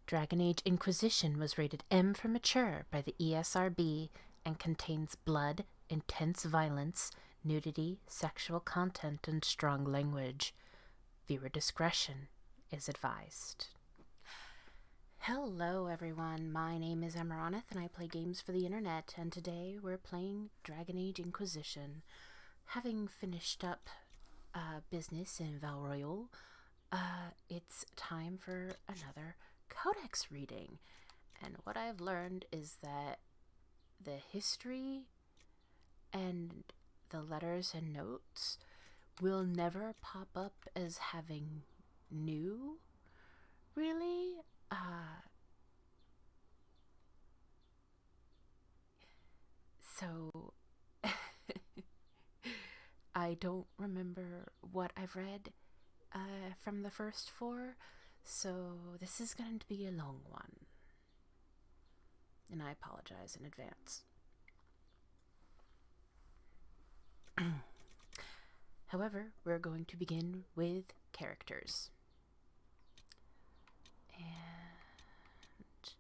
Dragon Age Inquisition was rated M for mature by the ESRB and contains blood, intense violence, nudity, sexual content, and strong language. Viewer discretion is advised. Hello everyone, my name is Amaronith and I play games for the internet, and today we're playing Dragon Age Inquisition. Having finished up business in Val Royeaux, it's time for another Codex reading. And what I've learned is that the history and the letters and notes will never pop up as having new, really. So I don't remember what I've read from the first four, so this is going to be a long one, and I apologize in advance. However, we're going to begin with characters. And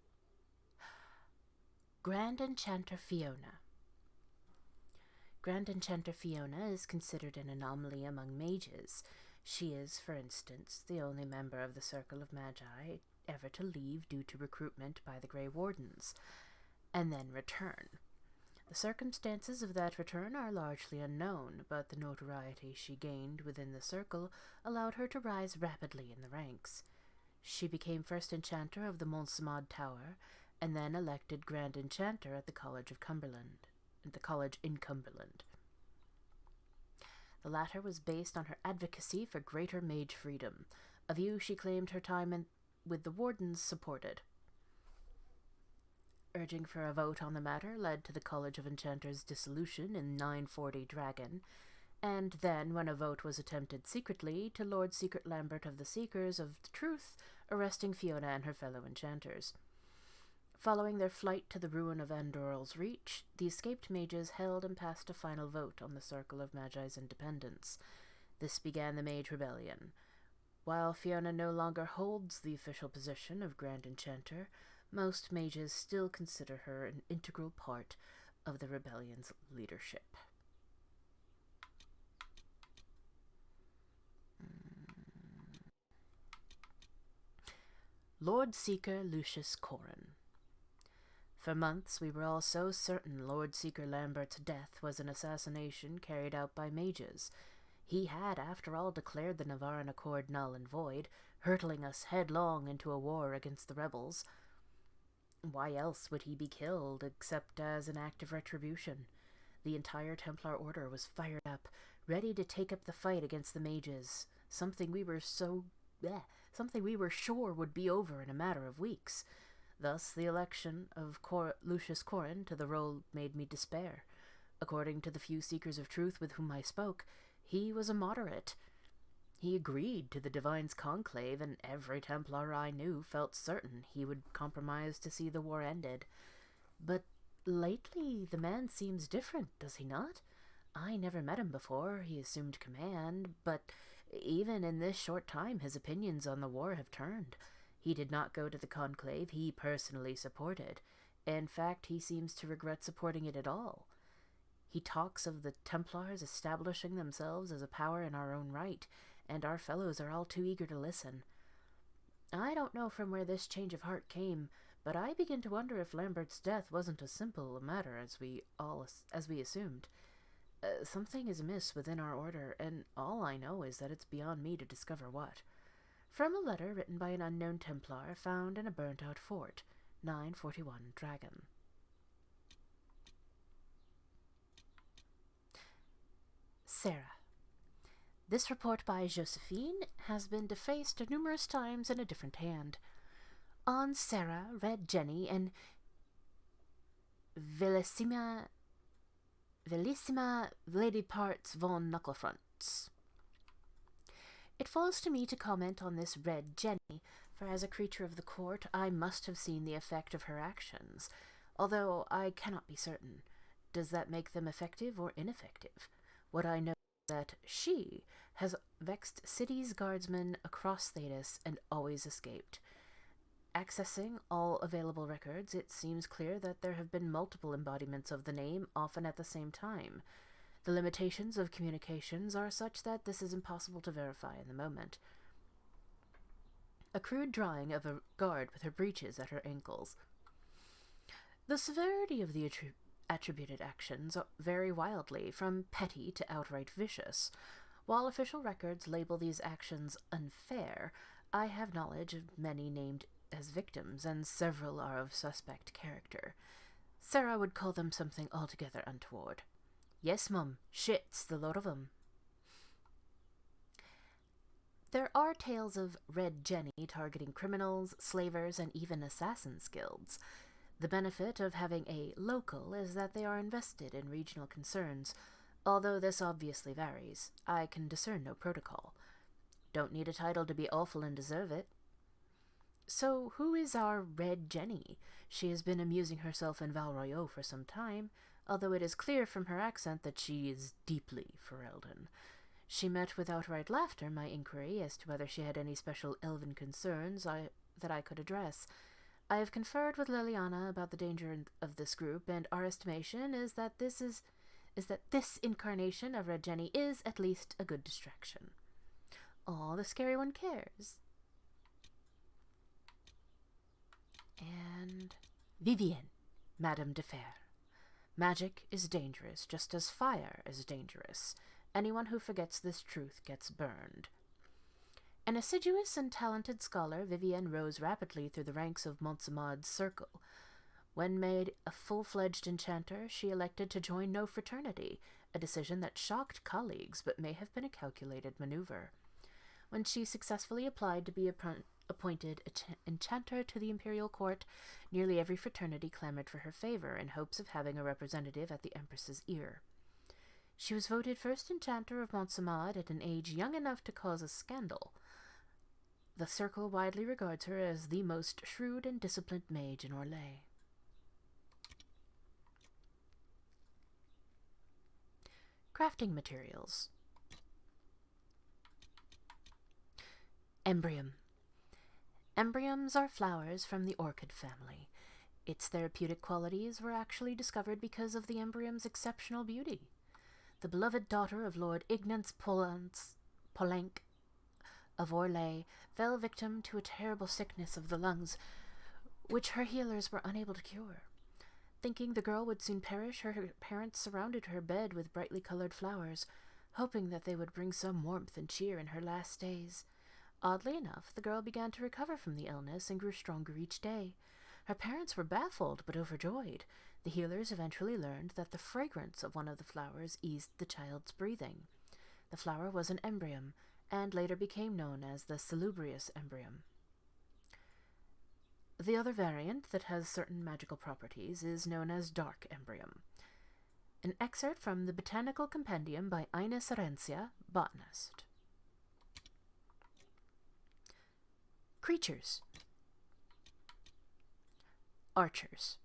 Grand Enchanter Fiona. Grand Enchanter Fiona is considered an anomaly among mages. She is, for instance, the only member of the Circle of Magi ever to leave due to recruitment by the Grey Wardens, and then return. The circumstances of that return are largely unknown, but the notoriety she gained within the Circle allowed her to rise rapidly in the ranks. She became first Enchanter of the Montsamad Tower, and then elected Grand Enchanter at the College in Cumberland. The latter was based on her advocacy for greater mage freedom, a view she claimed her time with the Wardens supported. Urging for a vote on the matter led to the College of Enchanters' dissolution in 940 Dragon, and then, when a vote was attempted secretly, to Lord Secret Lambert of the Seekers of the Truth, arresting Fiona and her fellow enchanters. Following their flight to the ruin of Andoral's Reach, the escaped mages held and passed a final vote on the Circle of Magi's independence. This began the Mage Rebellion. While Fiona no longer holds the official position of Grand Enchanter, most mages still consider her an integral part of the rebellion's leadership. Lord Seeker Lucius Corin. For months we were all so certain Lord Seeker Lambert's death was an assassination carried out by mages. He had, after all, declared the Navaran Accord null and void, hurtling us headlong into a war against the rebels. Why else would he be killed, except as an act of retribution? The entire Templar Order was fired up, ready to take up the fight against the mages, something we were sure would be over in a matter of weeks. Thus, the election of Lucius Corin to the role made me despair. According to the few seekers of truth with whom I spoke, he was a moderate. He agreed to the Divine's conclave, and every Templar I knew felt certain he would compromise to see the war ended. But lately the man seems different, does he not? I never met him before. He assumed command, but even in this short time his opinions on the war have turned. He did not go to the conclave he personally supported. In fact, he seems to regret supporting it at all. He talks of the Templars establishing themselves as a power in our own right, and our fellows are all too eager to listen. I don't know from where this change of heart came, but I begin to wonder if Lambert's death wasn't as simple a matter as we assumed. Something is amiss within our order, and all I know is that it's beyond me to discover what. From a letter written by an unknown Templar found in a burnt-out fort, 941 Dragon. Sera. This report by Josephine has been defaced numerous times in a different hand. On Sera, Red Jenny, and Velissima Lady Parts von Knucklefronts. It falls to me to comment on this Red Jenny, for as a creature of the court I must have seen the effect of her actions, although I cannot be certain. Does that make them effective or ineffective? What I know is that she has vexed cities' guardsmen across Thedas and always escaped. Accessing all available records, it seems clear that there have been multiple embodiments of the name, often at the same time. The limitations of communications are such that this is impossible to verify in the moment. A crude drawing of a guard with her breeches at her ankles. The severity of the attributed actions vary wildly, from petty to outright vicious. While official records label these actions unfair, I have knowledge of many named as victims, and several are of suspect character. Sera would call them something altogether untoward. Yes, mum, shits, the lot of 'em. There are tales of Red Jenny targeting criminals, slavers, and even assassins' guilds. The benefit of having a local is that they are invested in regional concerns. Although this obviously varies, I can discern no protocol. Don't need a title to be awful and deserve it. So who is our Red Jenny? She has been amusing herself in Val Royeaux for some time, although it is clear from her accent that she is deeply Ferelden. She met with outright laughter my inquiry as to whether she had any special elven concerns that I could address. I have conferred with Liliana about the danger of this group, and our estimation is that this incarnation of Red Jenny is at least a good distraction. Aw, the scary one cares. And Vivienne, Madame de Fer. Magic is dangerous, just as fire is dangerous. Anyone who forgets this truth gets burned. An assiduous and talented scholar, Vivienne rose rapidly through the ranks of Montsemad's circle. When made a full-fledged enchanter, she elected to join no fraternity, a decision that shocked colleagues but may have been a calculated maneuver. When she successfully applied to be appointed enchanter to the imperial court, nearly every fraternity clamored for her favor in hopes of having a representative at the Empress's ear. She was voted first enchanter of Montsemad at an age young enough to cause a scandal. The circle widely regards her as the most shrewd and disciplined mage in Orlais. Crafting materials. Embrium. Embriums are flowers from the orchid family. Its therapeutic qualities were actually discovered because of the embrium's exceptional beauty. The beloved daughter of Lord Ignance Polenc of Orlais fell victim to a terrible sickness of the lungs, which her healers were unable to cure. Thinking the girl would soon perish, her parents surrounded her bed with brightly colored flowers, hoping that they would bring some warmth and cheer in her last days. Oddly enough, the girl began to recover from the illness and grew stronger each day. Her parents were baffled but overjoyed. The healers eventually learned that the fragrance of one of the flowers eased the child's breathing. The flower was an embrium, and later became known as the salubrious embrium. The other variant that has certain magical properties is known as dark embrium. An excerpt from the Botanical Compendium by Ina Serencia, botanist. Creatures. Archers.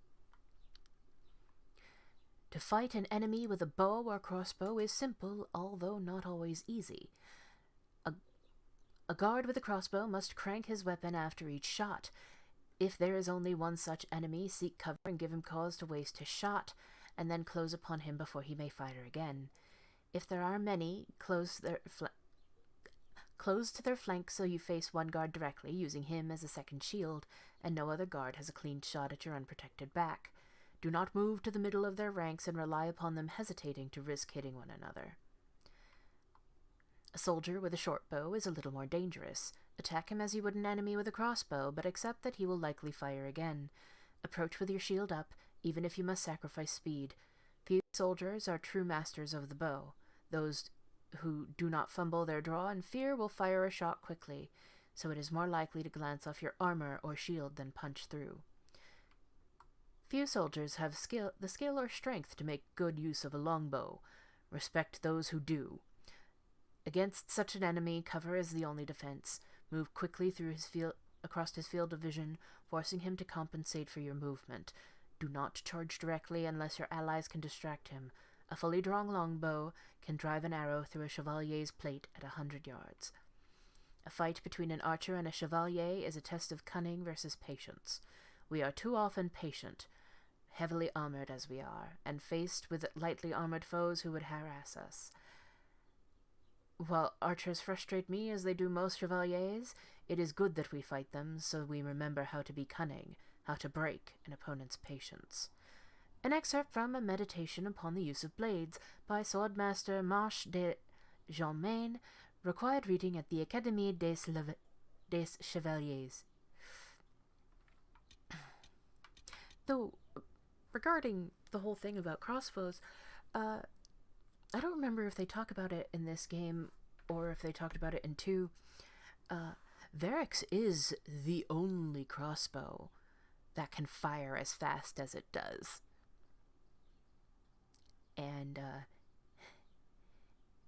To fight an enemy with a bow or crossbow is simple, although not always easy. A guard with a crossbow must crank his weapon after each shot. If there is only one such enemy, seek cover and give him cause to waste his shot, and then close upon him before he may fire again. If there are many, close to their flanks so you face one guard directly, using him as a second shield, and no other guard has a clean shot at your unprotected back. Do not move to the middle of their ranks and rely upon them hesitating to risk hitting one another. A soldier with a short bow is a little more dangerous. Attack him as you would an enemy with a crossbow, but accept that he will likely fire again. Approach with your shield up, even if you must sacrifice speed. Few soldiers are true masters of the bow. Those who do not fumble their draw in fear will fire a shot quickly, so it is more likely to glance off your armor or shield than punch through. Few soldiers have the skill or strength to make good use of a longbow. Respect those who do. Against such an enemy, cover is the only defense. Move quickly through across his field of vision, forcing him to compensate for your movement. Do not charge directly unless your allies can distract him. A fully drawn longbow can drive an arrow through a chevalier's plate at 100 yards. A fight between an archer and a chevalier is a test of cunning versus patience. We are too often patient, heavily armored as we are, and faced with lightly armored foes who would harass us. While archers frustrate me as they do most chevaliers, it is good that we fight them so we remember how to be cunning, how to break an opponent's patience. An excerpt from A Meditation upon the Use of Blades by Swordmaster Marche de Jeanmain, required reading at the Académie des Chevaliers. Though, regarding the whole thing about crossbows, I don't remember if they talk about it in this game or if they talked about it in 2. Varix is the only crossbow that can fire as fast as it does. And,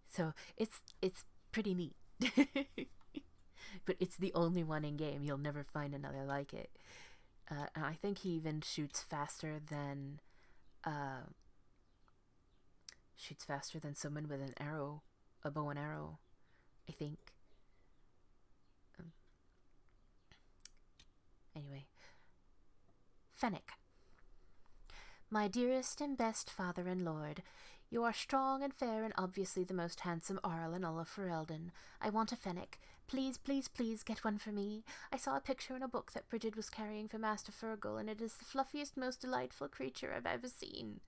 so it's pretty neat. But it's the only one in game. You'll never find another like it. And I think he even shoots faster than someone with an arrow, a bow and arrow, I think. Anyway. Fennec. My dearest and best father and lord, you are strong and fair and obviously the most handsome Arl in all of Ferelden. I want a Fennec. Please, please, please get one for me. I saw a picture in a book that Bridget was carrying for Master Fergal, and it is the fluffiest, most delightful creature I've ever seen.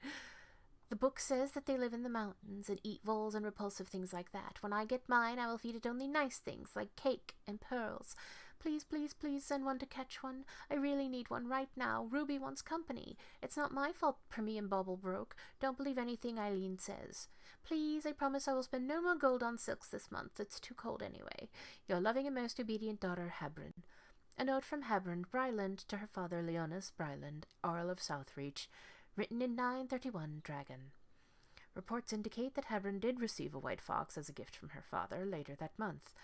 The book says that they live in the mountains and eat voles and repulsive things like that. When I get mine, I will feed it only nice things like cake and pearls. Please, please, please send one to catch one. I really need one right now. Ruby wants company. It's not my fault Permy and Bauble broke. Don't believe anything Eileen says. Please, I promise I will spend no more gold on silks this month. It's too cold anyway. Your loving and most obedient daughter, Habron. A note from Habron Bryland to her father Leonis Bryland, Earl of Southreach, written in 931 Dragon. Reports indicate that Habron did receive a white fox as a gift from her father later that month.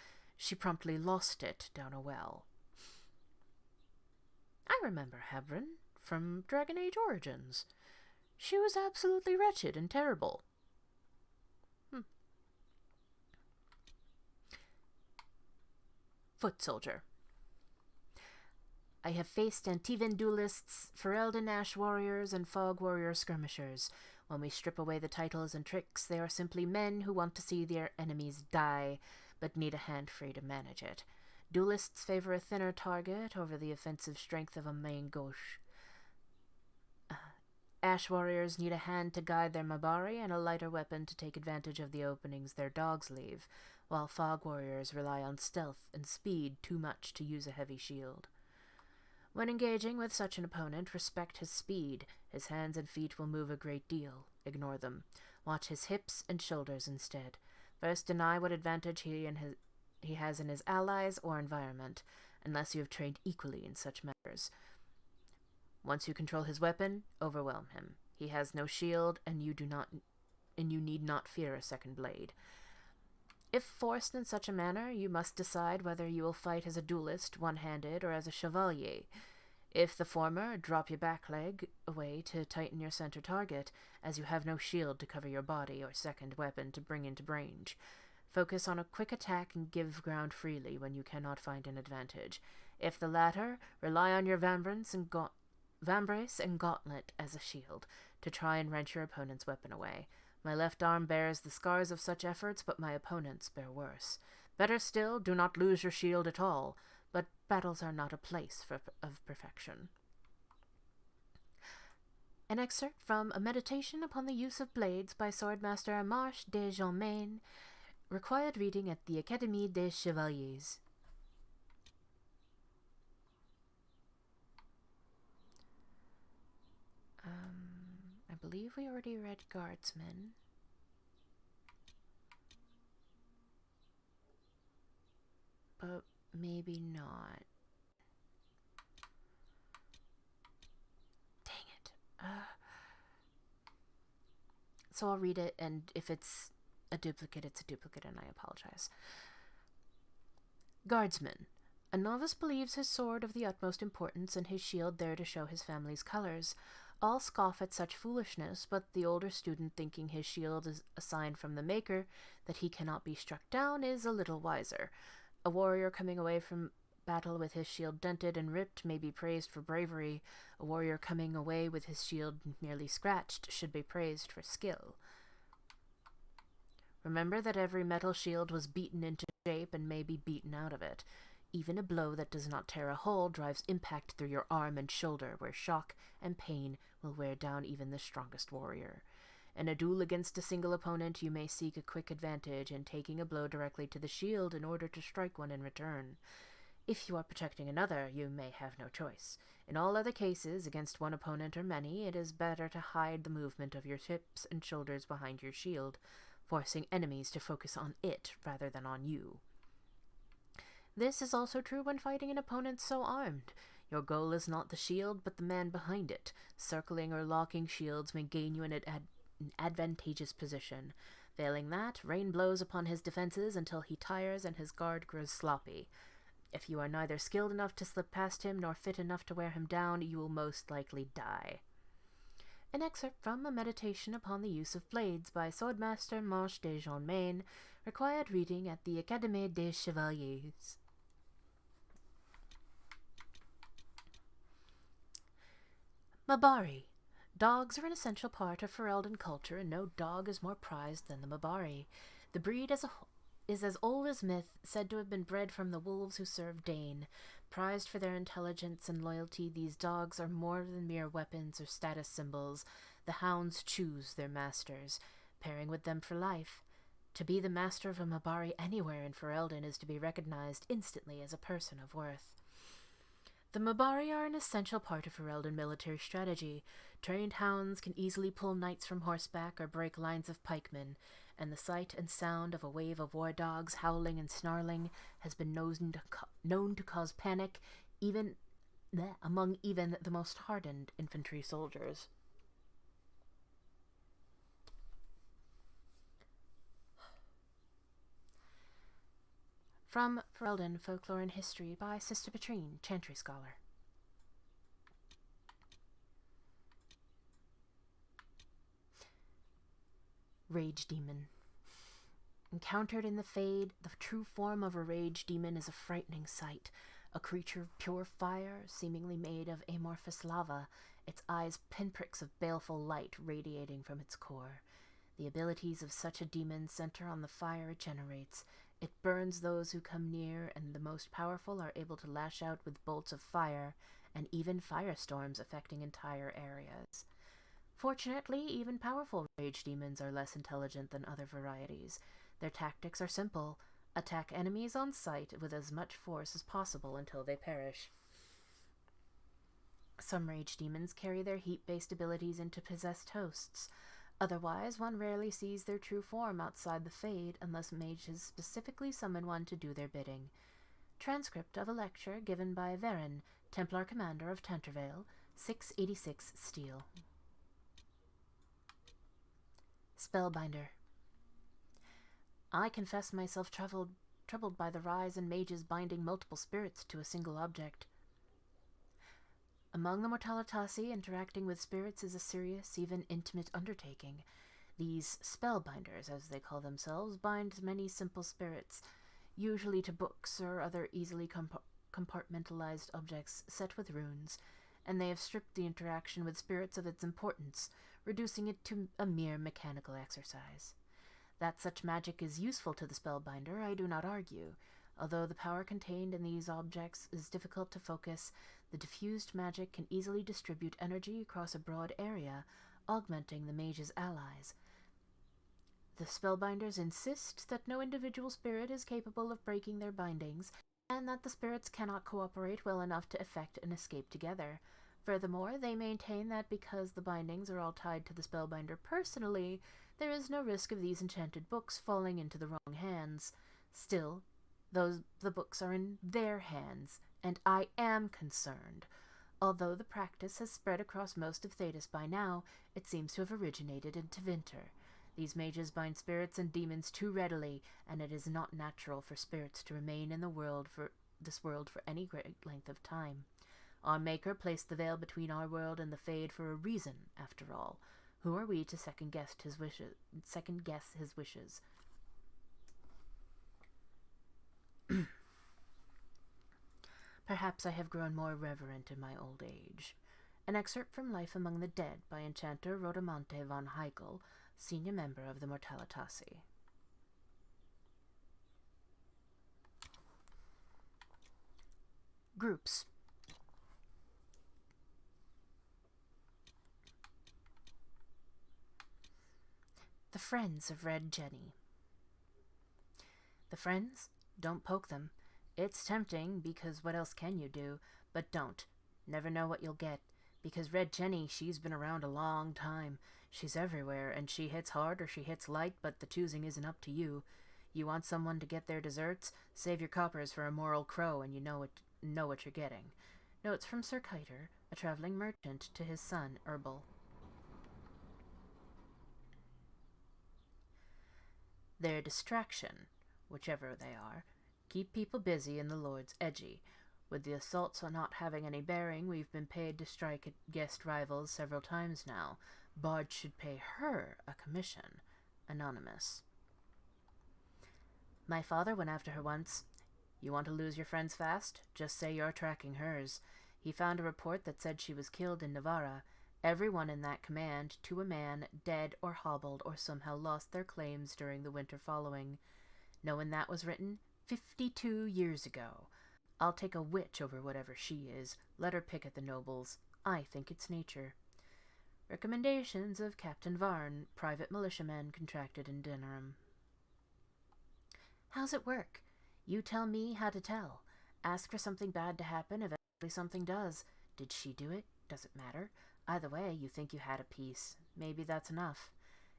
She promptly lost it down a well. I remember Habron from Dragon Age Origins. She was absolutely wretched and terrible. Foot Soldier. I have faced Antivan duelists, Ferelden Ash warriors, and Fog warrior skirmishers. When we strip away the titles and tricks, they are simply men who want to see their enemies die, but need a hand free to manage it. Duelists favor a thinner target over the offensive strength of a main gauche. Ash warriors need a hand to guide their Mabari and a lighter weapon to take advantage of the openings their dogs leave, while Fog warriors rely on stealth and speed too much to use a heavy shield. When engaging with such an opponent, respect his speed. His hands and feet will move a great deal. Ignore them. Watch his hips and shoulders instead. First, deny what advantage he has in his allies or environment, unless you have trained equally in such matters. Once you control his weapon, overwhelm him. He has no shield, and you need not fear a second blade. If forced in such a manner, you must decide whether you will fight as a duelist, one-handed, or as a chevalier. If the former, drop your back leg away to tighten your center target, as you have no shield to cover your body or second weapon to bring into range. Focus on a quick attack and give ground freely when you cannot find an advantage. If the latter, rely on your vambrace and gauntlet as a shield to try and wrench your opponent's weapon away. My left arm bears the scars of such efforts, but my opponents bear worse. Better still, do not lose your shield at all, but battles are not a place of perfection. An excerpt from A Meditation upon the Use of Blades by Swordmaster Marche de Jeanmain, required reading at the Académie des Chevaliers. I believe we already read Guardsman. But maybe not. Dang it. So I'll read it, and if it's a duplicate, it's a duplicate, and I apologize. Guardsman. A novice believes his sword of the utmost importance and his shield there to show his family's colors. All scoff at such foolishness, but the older student, thinking his shield is a sign from the Maker that he cannot be struck down, is a little wiser. A warrior coming away from battle with his shield dented and ripped may be praised for bravery. A warrior coming away with his shield merely scratched should be praised for skill. Remember that every metal shield was beaten into shape and may be beaten out of it. Even a blow that does not tear a hole drives impact through your arm and shoulder, where shock and pain will wear down even the strongest warrior. In a duel against a single opponent, you may seek a quick advantage in taking a blow directly to the shield in order to strike one in return. If you are protecting another, you may have no choice. In all other cases, against one opponent or many, it is better to hide the movement of your hips and shoulders behind your shield, forcing enemies to focus on it rather than on you. This is also true when fighting an opponent so armed. Your goal is not the shield, but the man behind it. Circling or locking shields may gain you an advantageous position. Failing that, rain blows upon his defenses until he tires and his guard grows sloppy. If you are neither skilled enough to slip past him nor fit enough to wear him down, you will most likely die. An excerpt from A Meditation upon the Use of Blades by Swordmaster Manche de Jeanmain, required reading at the Académie des Chevaliers. Mabari. Dogs are an essential part of Ferelden culture, and no dog is more prized than the Mabari. The breed is as old as myth, said to have been bred from the wolves who served Dane. Prized for their intelligence and loyalty, these dogs are more than mere weapons or status symbols. The hounds choose their masters, pairing with them for life. To be the master of a Mabari anywhere in Ferelden is to be recognized instantly as a person of worth. The Mabari are an essential part of Ferelden military strategy. Trained hounds can easily pull knights from horseback or break lines of pikemen, and the sight and sound of a wave of war dogs howling and snarling has been known to cause panic among even the most hardened infantry soldiers. From Ferelden Folklore and History by Sister Petrine, Chantry Scholar. Rage Demon. Encountered in the Fade, the true form of a rage demon is a frightening sight. A creature of pure fire, seemingly made of amorphous lava, its eyes pinpricks of baleful light radiating from its core. The abilities of such a demon center on the fire it generates. It burns those who come near, and the most powerful are able to lash out with bolts of fire, and even firestorms affecting entire areas. Fortunately, even powerful rage demons are less intelligent than other varieties. Their tactics are simple: attack enemies on sight with as much force as possible until they perish. Some rage demons carry their heat-based abilities into possessed hosts. Otherwise, one rarely sees their true form outside the Fade unless mages specifically summon one to do their bidding. Transcript of a lecture given by Varen, Templar Commander of Tantervale, 686 Steel. Spellbinder. I confess myself troubled by the rise in mages binding multiple spirits to a single object. Among the Mortalitasi, interacting with spirits is a serious, even intimate undertaking. These spellbinders, as they call themselves, bind many simple spirits, usually to books or other easily compartmentalized objects set with runes, and they have stripped the interaction with spirits of its importance, reducing it to a mere mechanical exercise. That such magic is useful to the spellbinder, I do not argue. Although the power contained in these objects is difficult to focus, the diffused magic can easily distribute energy across a broad area, augmenting the mage's allies. The spellbinders insist that no individual spirit is capable of breaking their bindings, and that the spirits cannot cooperate well enough to effect an escape together. Furthermore, they maintain that because the bindings are all tied to the spellbinder personally, there is no risk of these enchanted books falling into the wrong hands. Still, the books are in their hands, and I am concerned. Although the practice has spread across most of Thedas by now, it seems to have originated in Tevinter. These mages bind spirits and demons too readily, and it is not natural for spirits to remain in this world for any great length of time. Our Maker placed the veil between our world and the Fade for a reason, after all. Who are we to second-guess his wishes? Perhaps I have grown more reverent in my old age. An excerpt from Life Among the Dead by Enchanter Rodamonte von Heikel, senior member of the Mortalitasi. Groups. The Friends of Red Jenny. The friends? Don't poke them. It's tempting, because what else can you do? But don't. Never know what you'll get. Because Red Jenny, she's been around a long time. She's everywhere, and she hits hard or she hits light, but the choosing isn't up to you. You want someone to get their desserts? Save your coppers for a moral crow, and you know what you're getting. Notes from Sir Kiter, a traveling merchant, to his son, Herbal. Their distraction, whichever they are, keep people busy and the Lord's edgy. With the assaults on not having any bearing, we've been paid to strike at guest rivals several times now. Bard should pay her a commission. Anonymous. My father went after her once. You want to lose your friends fast? Just say you're tracking hers. He found a report that said she was killed in Navarra. Everyone in that command, to a man, dead or hobbled or somehow lost their claims during the winter following. Know when that was written? 52 years ago. I'll take a witch over whatever she is. Let her pick at the nobles. I think it's nature. Recommendations of Captain Varn, private militiaman contracted in Dinnerham. How's it work? You tell me how to tell. Ask for something bad to happen, eventually something does. Did she do it? Does it matter? Either way, you think you had a piece. Maybe that's enough.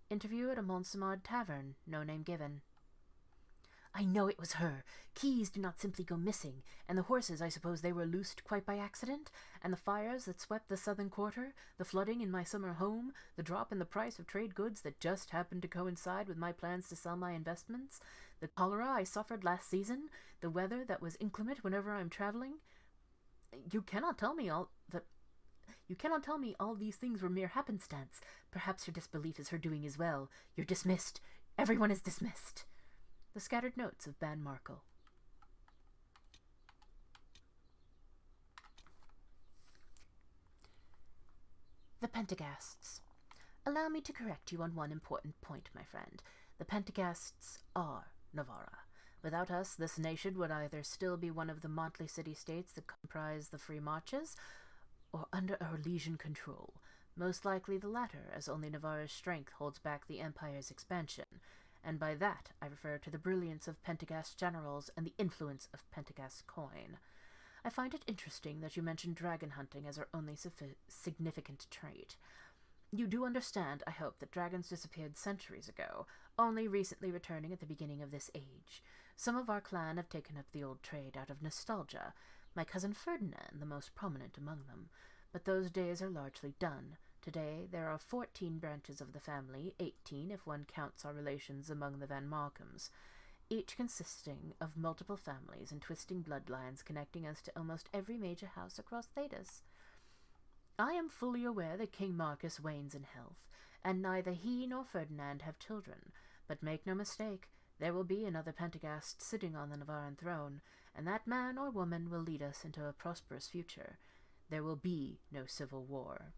Interview at a Montsamard tavern, no name given. I know it was her. Keys do not simply go missing, and the horses, I suppose they were loosed quite by accident, and the fires that swept the southern quarter, the flooding in my summer home, the drop in the price of trade goods that just happened to coincide with my plans to sell my investments, the cholera I suffered last season, the weather that was inclement whenever I'm traveling. You cannot tell me all these things were mere happenstance. Perhaps your disbelief is her doing as well. You're dismissed. Everyone is dismissed. The Scattered Notes of Ban Markle. The Pentaghasts. Allow me to correct you on one important point, my friend. The Pentaghasts are Navarra. Without us, this nation would either still be one of the motley city-states that comprise the Free Marches, or under our legion control. Most likely the latter, as only Navarra's strength holds back the Empire's expansion. And by that I refer to the brilliance of Pentaghast generals and the influence of Pentaghast coin. I find it interesting that you mentioned dragon hunting as our only significant trait. You do understand, I hope, that dragons disappeared centuries ago, only recently returning at the beginning of this age. Some of our clan have taken up the old trade out of nostalgia, my cousin Ferdinand the most prominent among them, but those days are largely done. Today there are 14 branches of the family, 18 if one counts our relations among the Van Markhams, each consisting of multiple families and twisting bloodlines connecting us to almost every major house across Thedas. I am fully aware that King Marcus wanes in health, and neither he nor Ferdinand have children, but make no mistake, there will be another Pentaghast sitting on the Navarran throne, and that man or woman will lead us into a prosperous future. There will be no civil war.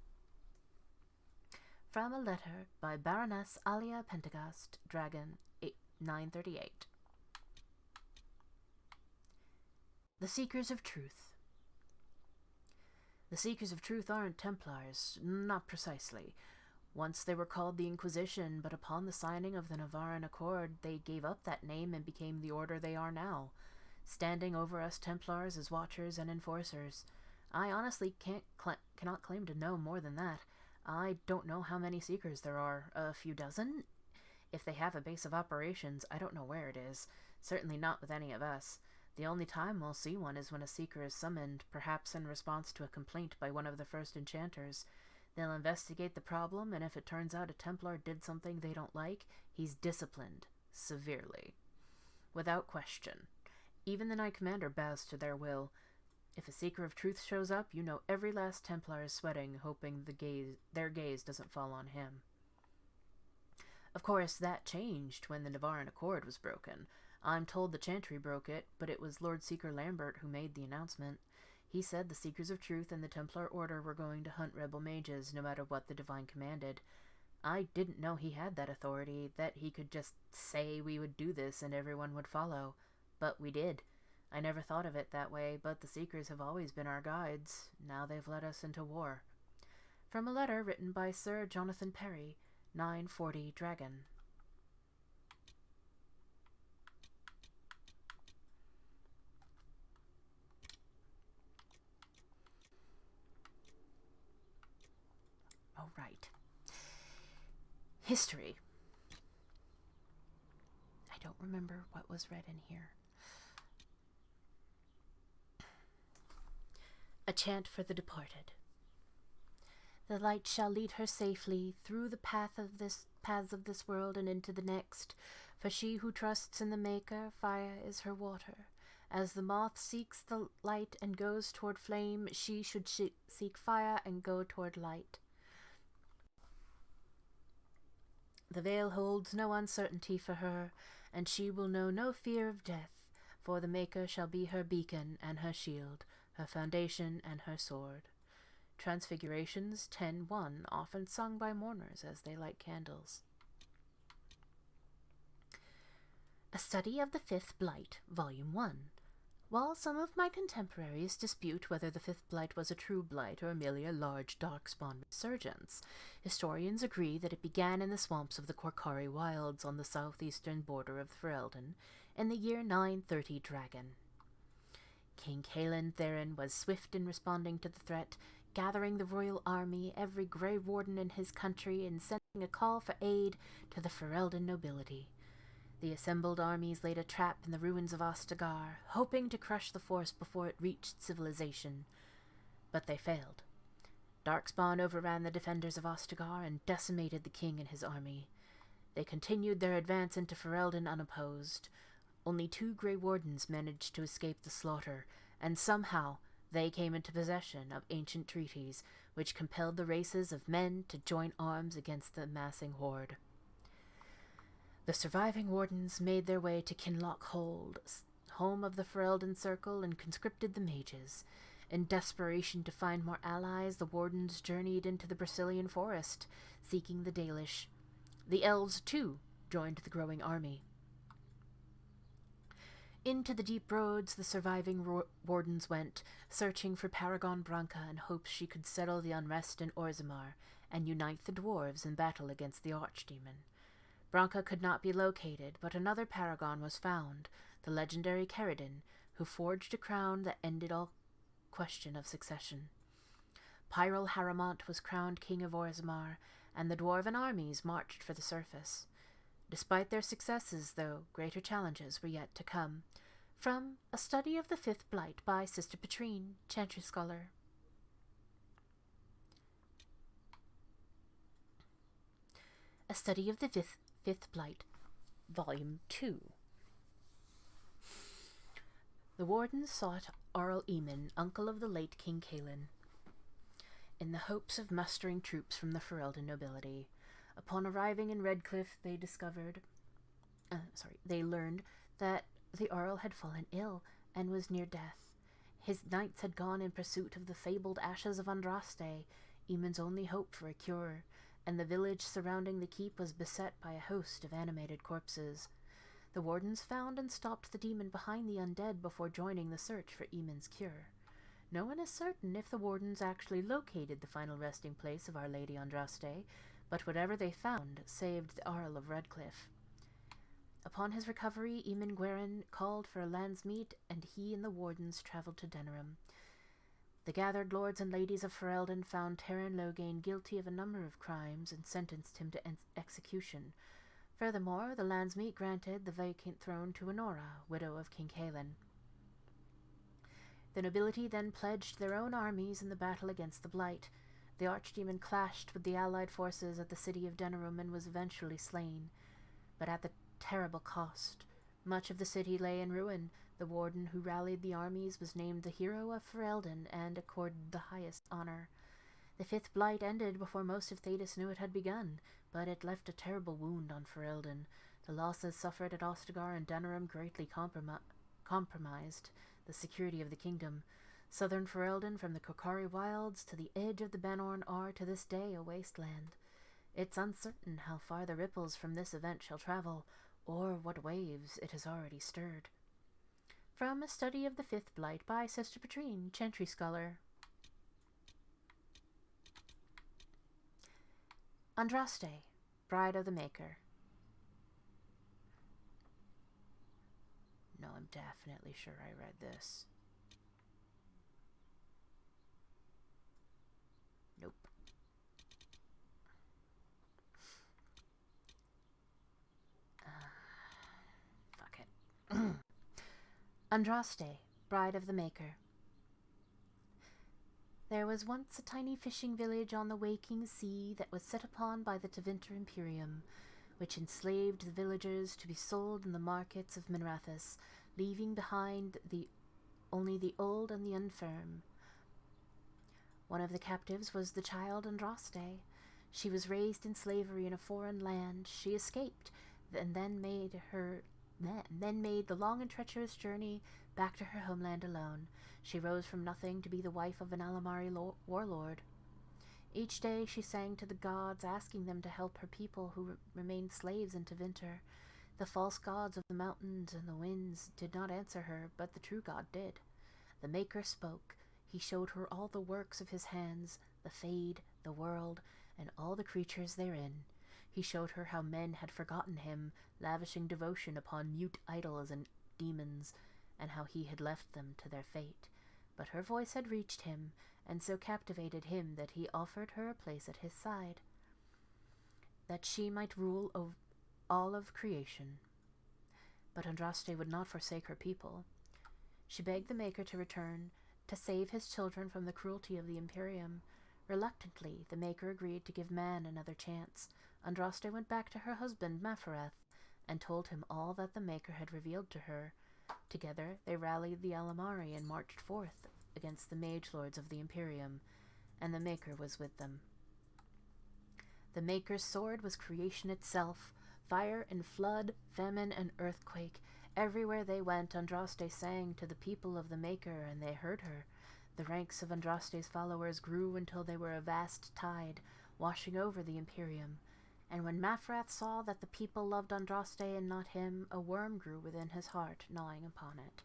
From a letter by Baroness Alia Pentaghast, Dragon, 938. The Seekers of Truth. The Seekers of Truth aren't Templars, not precisely. Once they were called the Inquisition, but upon the signing of the Navarran Accord, they gave up that name and became the order they are now, standing over us Templars as watchers and enforcers. I honestly cannot claim to know more than that. I don't know how many Seekers there are. A few dozen? If they have a base of operations, I don't know where it is. Certainly not with any of us. The only time we'll see one is when a Seeker is summoned, perhaps in response to a complaint by one of the first Enchanters. They'll investigate the problem, and if it turns out a Templar did something they don't like, he's disciplined. Severely. Without question. Even the Knight Commander bows to their will. If a Seeker of Truth shows up, you know every last Templar is sweating, hoping their gaze doesn't fall on him. Of course, that changed when the Navarran Accord was broken. I'm told the Chantry broke it, but it was Lord Seeker Lambert who made the announcement. He said the Seekers of Truth and the Templar Order were going to hunt rebel mages no matter what the Divine commanded. I didn't know he had that authority, that he could just say we would do this and everyone would follow. But we did. I never thought of it that way, but the Seekers have always been our guides. Now they've led us into war. From a letter written by Sir Jonathan Perry, 940 Dragon. All right. History. I don't remember what was read in here. A chant for the departed. The light shall lead her safely through the paths of this world and into the next. For she who trusts in the Maker, fire is her water. As the moth seeks the light and goes toward flame, she should seek fire and go toward light. The veil holds no uncertainty for her, and she will know no fear of death, for the Maker shall be her beacon and her shield, her foundation and her sword. Transfigurations 10:1, often sung by mourners as they light candles. A Study of the Fifth Blight, Volume 1. While some of my contemporaries dispute whether the Fifth Blight was a true blight or merely a large darkspawn resurgence, historians agree that it began in the swamps of the Korcari Wilds on the southeastern border of Ferelden in the year 930 Dragon. King Caelan Theron was swift in responding to the threat, gathering the royal army, every Grey Warden in his country, and sending a call for aid to the Ferelden nobility. The assembled armies laid a trap in the ruins of Ostagar, hoping to crush the force before it reached civilization. But they failed. Darkspawn overran the defenders of Ostagar and decimated the king and his army. They continued their advance into Ferelden unopposed. Only 2 Grey Wardens managed to escape the slaughter, and somehow they came into possession of ancient treaties which compelled the races of men to join arms against the amassing horde. The surviving Wardens made their way to Kinloch Hold, home of the Ferelden Circle, and conscripted the mages. In desperation to find more allies, the Wardens journeyed into the Brazilian forest, seeking the Dalish. The elves, too, joined the growing army. Into the deep roads the surviving Wardens went, searching for Paragon Branca in hopes she could settle the unrest in Orzammar and unite the dwarves in battle against the Archdemon. Branca could not be located, but another paragon was found, the legendary Caridin, who forged a crown that ended all question of succession. Pyrrhal Haramont was crowned king of Orzammar, and the dwarven armies marched for the surface. Despite their successes, though, greater challenges were yet to come. From A Study of the Fifth Blight by Sister Petrine, Chantry Scholar. A Study of the Fifth Blight, Volume 2. The Wardens sought Arl Eamon, uncle of the late King Caelan, in the hopes of mustering troops from the Ferelden nobility. Upon arriving in Redcliffe, they learned that the Earl had fallen ill and was near death. His knights had gone in pursuit of the fabled ashes of Andraste, Eamon's only hope for a cure, and the village surrounding the keep was beset by a host of animated corpses. The Wardens found and stopped the demon behind the undead before joining the search for Eamon's cure. No one is certain if the Wardens actually located the final resting place of Our Lady Andraste, but whatever they found saved the Earl of Redcliffe. Upon his recovery, Eamon Gweren called for a landsmeet, and he and the Wardens travelled to Denerim. The gathered lords and ladies of Ferelden found Terran Loghain guilty of a number of crimes and sentenced him to execution. Furthermore, the landsmeet granted the vacant throne to Honora, widow of King Caelan. The nobility then pledged their own armies in the battle against the Blight. The Archdemon clashed with the allied forces at the city of Denerim and was eventually slain, but at the terrible cost. Much of the city lay in ruin. The warden who rallied the armies was named the hero of Ferelden and accorded the highest honor. The Fifth Blight ended before most of Thedas knew it had begun, but it left a terrible wound on Ferelden. The losses suffered at Ostagar and Denerim greatly compromised the security of the kingdom. Southern Ferelden, from the Kokari wilds to the edge of the Banorn, are to this day a wasteland. It's uncertain how far the ripples from this event shall travel, or what waves it has already stirred. From A Study of the Fifth Blight by Sister Petrine, Chantry Scholar. Andraste, Bride of the Maker. No, I'm definitely sure I read this. Nope. Fuck it. Andraste, Bride of the Maker. There was once a tiny fishing village on the waking sea that was set upon by the Tevinter Imperium, which enslaved the villagers to be sold in the markets of Minrathous, leaving behind only the old and the infirm. One of the captives was the child Andraste. She was raised in slavery in a foreign land. She escaped, and then made the long and treacherous journey back to her homeland alone. She rose from nothing to be the wife of an Alamari warlord. Each day she sang to the gods, asking them to help her people who remained slaves in Tevinter. The false gods of the mountains and the winds did not answer her, but the true god did. The Maker spoke. He showed her all the works of his hands, the Fade, the world, and all the creatures therein. He showed her how men had forgotten him, lavishing devotion upon mute idols and demons, and how he had left them to their fate. But her voice had reached him, and so captivated him that he offered her a place at his side, that she might rule over all of creation. But Andraste would not forsake her people. She begged the Maker to return, to save his children from the cruelty of the Imperium. Reluctantly, the Maker agreed to give man another chance. Andraste went back to her husband, Maferath, and told him all that the Maker had revealed to her. Together, they rallied the Alamari and marched forth against the mage lords of the Imperium, and the Maker was with them. The Maker's sword was creation itself, fire and flood, famine and earthquake. Everywhere they went, Andraste sang to the people of the Maker, and they heard her. The ranks of Andraste's followers grew until they were a vast tide, washing over the Imperium. And when Maferath saw that the people loved Andraste and not him, a worm grew within his heart, gnawing upon it.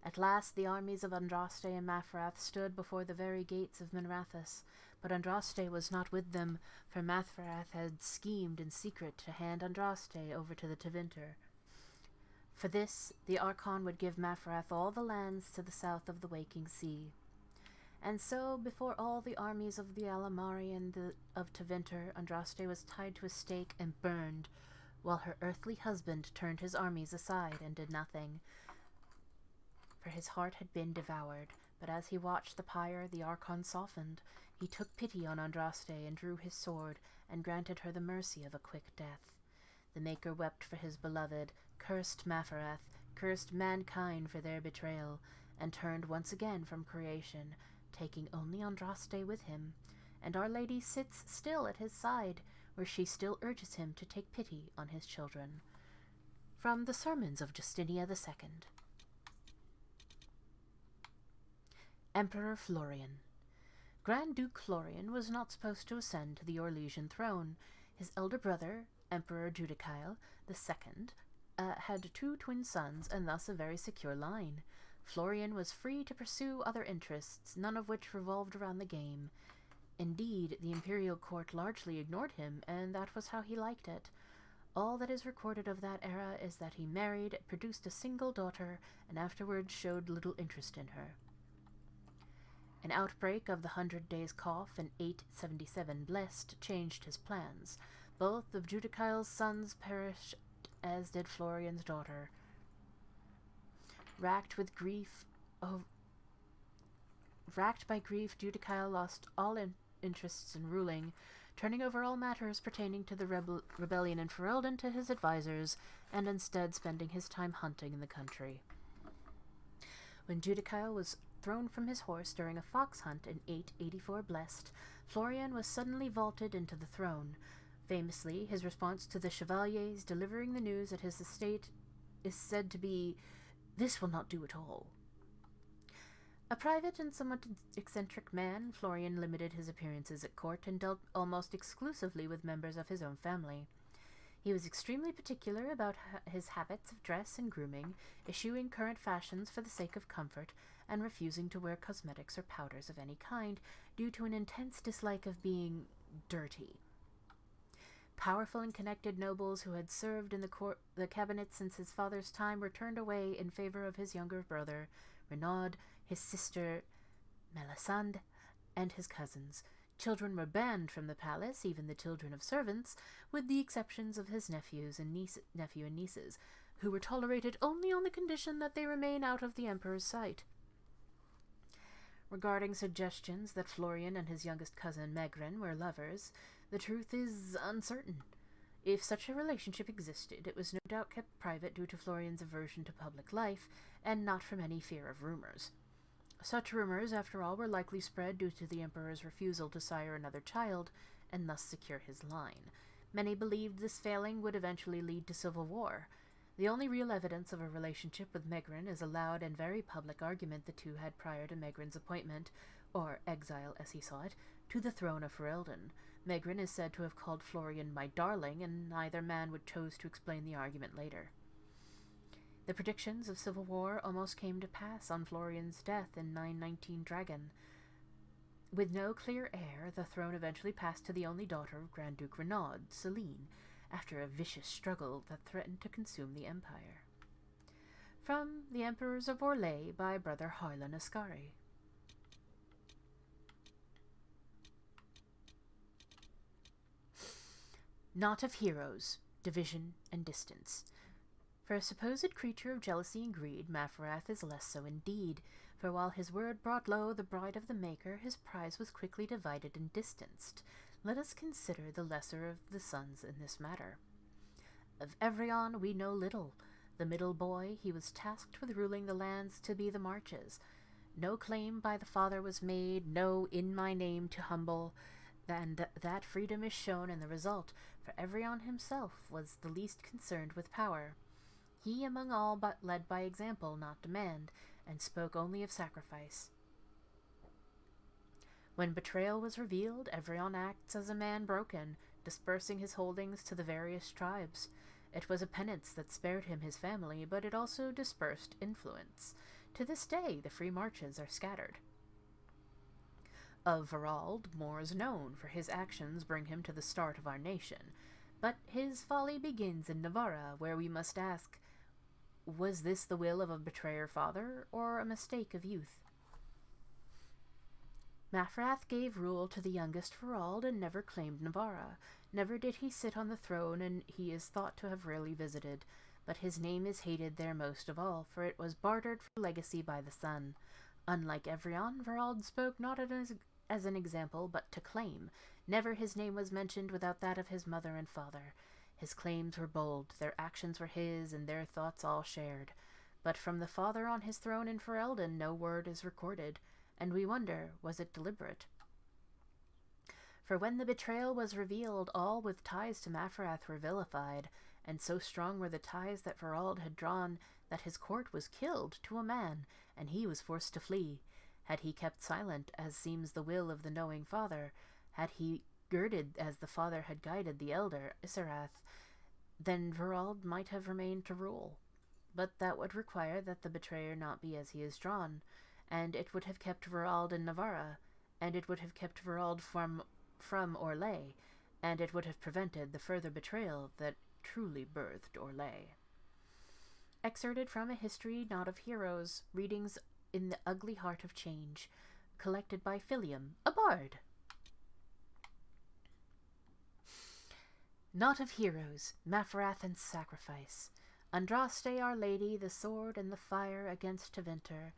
At last the armies of Andraste and Maferath stood before the very gates of Minrathous, but Andraste was not with them, for Maferath had schemed in secret to hand Andraste over to the Tevinter. For this, the Archon would give Maferath all the lands to the south of the Waking Sea. And so, before all the armies of the Alamari and of Tevinter, Andraste was tied to a stake and burned, while her earthly husband turned his armies aside and did nothing, for his heart had been devoured. But as he watched the pyre, the Archon softened. He took pity on Andraste and drew his sword, and granted her the mercy of a quick death. The Maker wept for his beloved, cursed Maferath, cursed mankind for their betrayal, and turned once again from creation, taking only Andraste with him. And Our Lady sits still at his side, where she still urges him to take pity on his children. From the Sermons of Justinia II. Emperor Florian. Grand Duke Florian was not supposed to ascend to the Orlesian throne. His elder brother, Emperor Judicial II, had 2 twin sons, and thus a very secure line. Florian was free to pursue other interests, none of which revolved around the game. Indeed, the imperial court largely ignored him, and that was how he liked it. All that is recorded of that era is that he married, produced a single daughter, and afterwards showed little interest in her. An outbreak of the 100 Days' Cough in 877 Blessed changed his plans. Both of Judical's sons perished, as did Florian's daughter. Racked by grief, Judical lost all interests in ruling, turning over all matters pertaining to the rebellion in Ferelden to his advisors, and instead spending his time hunting in the country. When Judical was thrown from his horse during a fox hunt in 884 Blessed, Florian was suddenly vaulted into the throne. Famously, his response to the Chevaliers delivering the news at his estate is said to be, "This will not do at all." A private and somewhat eccentric man, Florian limited his appearances at court and dealt almost exclusively with members of his own family. He was extremely particular about his habits of dress and grooming, eschewing current fashions for the sake of comfort, and refusing to wear cosmetics or powders of any kind due to an intense dislike of being dirty. Powerful and connected nobles who had served in the cabinet since his father's time were turned away in favor of his younger brother, Renaud, his sister, Melisande, and his cousins. Children were banned from the palace, even the children of servants, with the exceptions of his nephew and nieces, who were tolerated only on the condition that they remain out of the emperor's sight. Regarding suggestions that Florian and his youngest cousin Megren were lovers, the truth is uncertain. If such a relationship existed, it was no doubt kept private due to Florian's aversion to public life, and not from any fear of rumors. Such rumors, after all, were likely spread due to the emperor's refusal to sire another child, and thus secure his line. Many believed this failing would eventually lead to civil war. The only real evidence of a relationship with Megren is a loud and very public argument the two had prior to Megren's appointment, or exile as he saw it, to the throne of Ferelden. Megren is said to have called Florian my darling, and neither man would choose to explain the argument later. The predictions of civil war almost came to pass on Florian's death in 919 Dragon. With no clear heir, the throne eventually passed to the only daughter of Grand Duke Renaud, Celine, after a vicious struggle that threatened to consume the empire. From The Emperors of Orlais by Brother Harlan Ascari. Not of heroes, division and distance. For a supposed creature of jealousy and greed, Maferath is less so indeed, for while his word brought low the bride of the Maker, his prize was quickly divided and distanced. Let us consider the lesser of the sons in this matter. Of Evrion we know little. The middle boy, he was tasked with ruling the lands to be the Marches. No claim by the father was made, no in my name to humble, and that freedom is shown in the result, for Evrion himself was the least concerned with power. He among all but led by example, not demand, and spoke only of sacrifice. When betrayal was revealed, Evrion acts as a man broken, dispersing his holdings to the various tribes. It was a penance that spared him his family, but it also dispersed influence. To this day, the free marches are scattered. Of Verald, more is known, for his actions bring him to the start of our nation. But his folly begins in Navarra, where we must ask, was this the will of a betrayer father, or a mistake of youth? Maferath gave rule to the youngest Verald and never claimed Navarra. Never did he sit on the throne, and he is thought to have rarely visited, but his name is hated there most of all, for it was bartered for legacy by the son. Unlike Evrion, Verald spoke not as an example, but to claim. Never his name was mentioned without that of his mother and father. His claims were bold, their actions were his, and their thoughts all shared. But from the father on his throne in Ferelden no word is recorded, and we wonder, was it deliberate? For when the betrayal was revealed, all with ties to Maferath were vilified, and so strong were the ties that Verald had drawn that his court was killed to a man, and he was forced to flee. Had he kept silent, as seems the will of the knowing father, had he girded as the father had guided the elder, Iserath, then Verald might have remained to rule. But that would require that the betrayer not be as he is drawn, and it would have kept Verald in Navarra, and it would have kept Verald from Orlais, and it would have prevented the further betrayal that truly birthed Orlais. Excerpted from A History Not of Heroes, readings in the Ugly Heart of Change, collected by Philium, a bard. Not of heroes, Maferath and sacrifice. Andraste, our lady, the sword and the fire against Tevinter,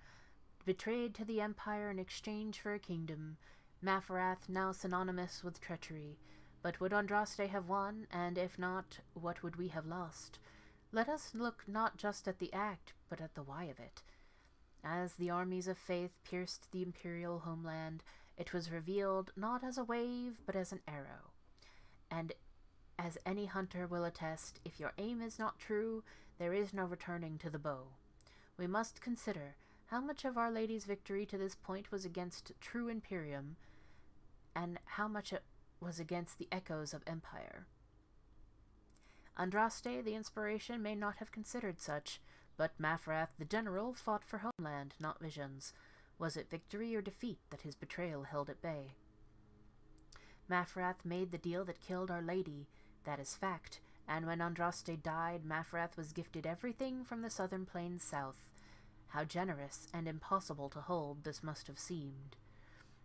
betrayed to the empire in exchange for a kingdom. Maferath now synonymous with treachery. But would Andraste have won, and if not, what would we have lost? Let us look not just at the act, but at the why of it. As the armies of faith pierced the imperial homeland, it was revealed not as a wave, but as an arrow. And as any hunter will attest, if your aim is not true, there is no returning to the bow. We must consider How much of Our Lady's victory to this point was against true Imperium, and how much it was against the echoes of Empire? Andraste, the inspiration, may not have considered such, but Maferath, the general, fought for homeland, not visions. Was it victory or defeat that his betrayal held at bay? Maferath made the deal that killed Our Lady, that is fact, and when Andraste died, Maferath was gifted everything from the southern plains south. How generous and impossible to hold this must have seemed.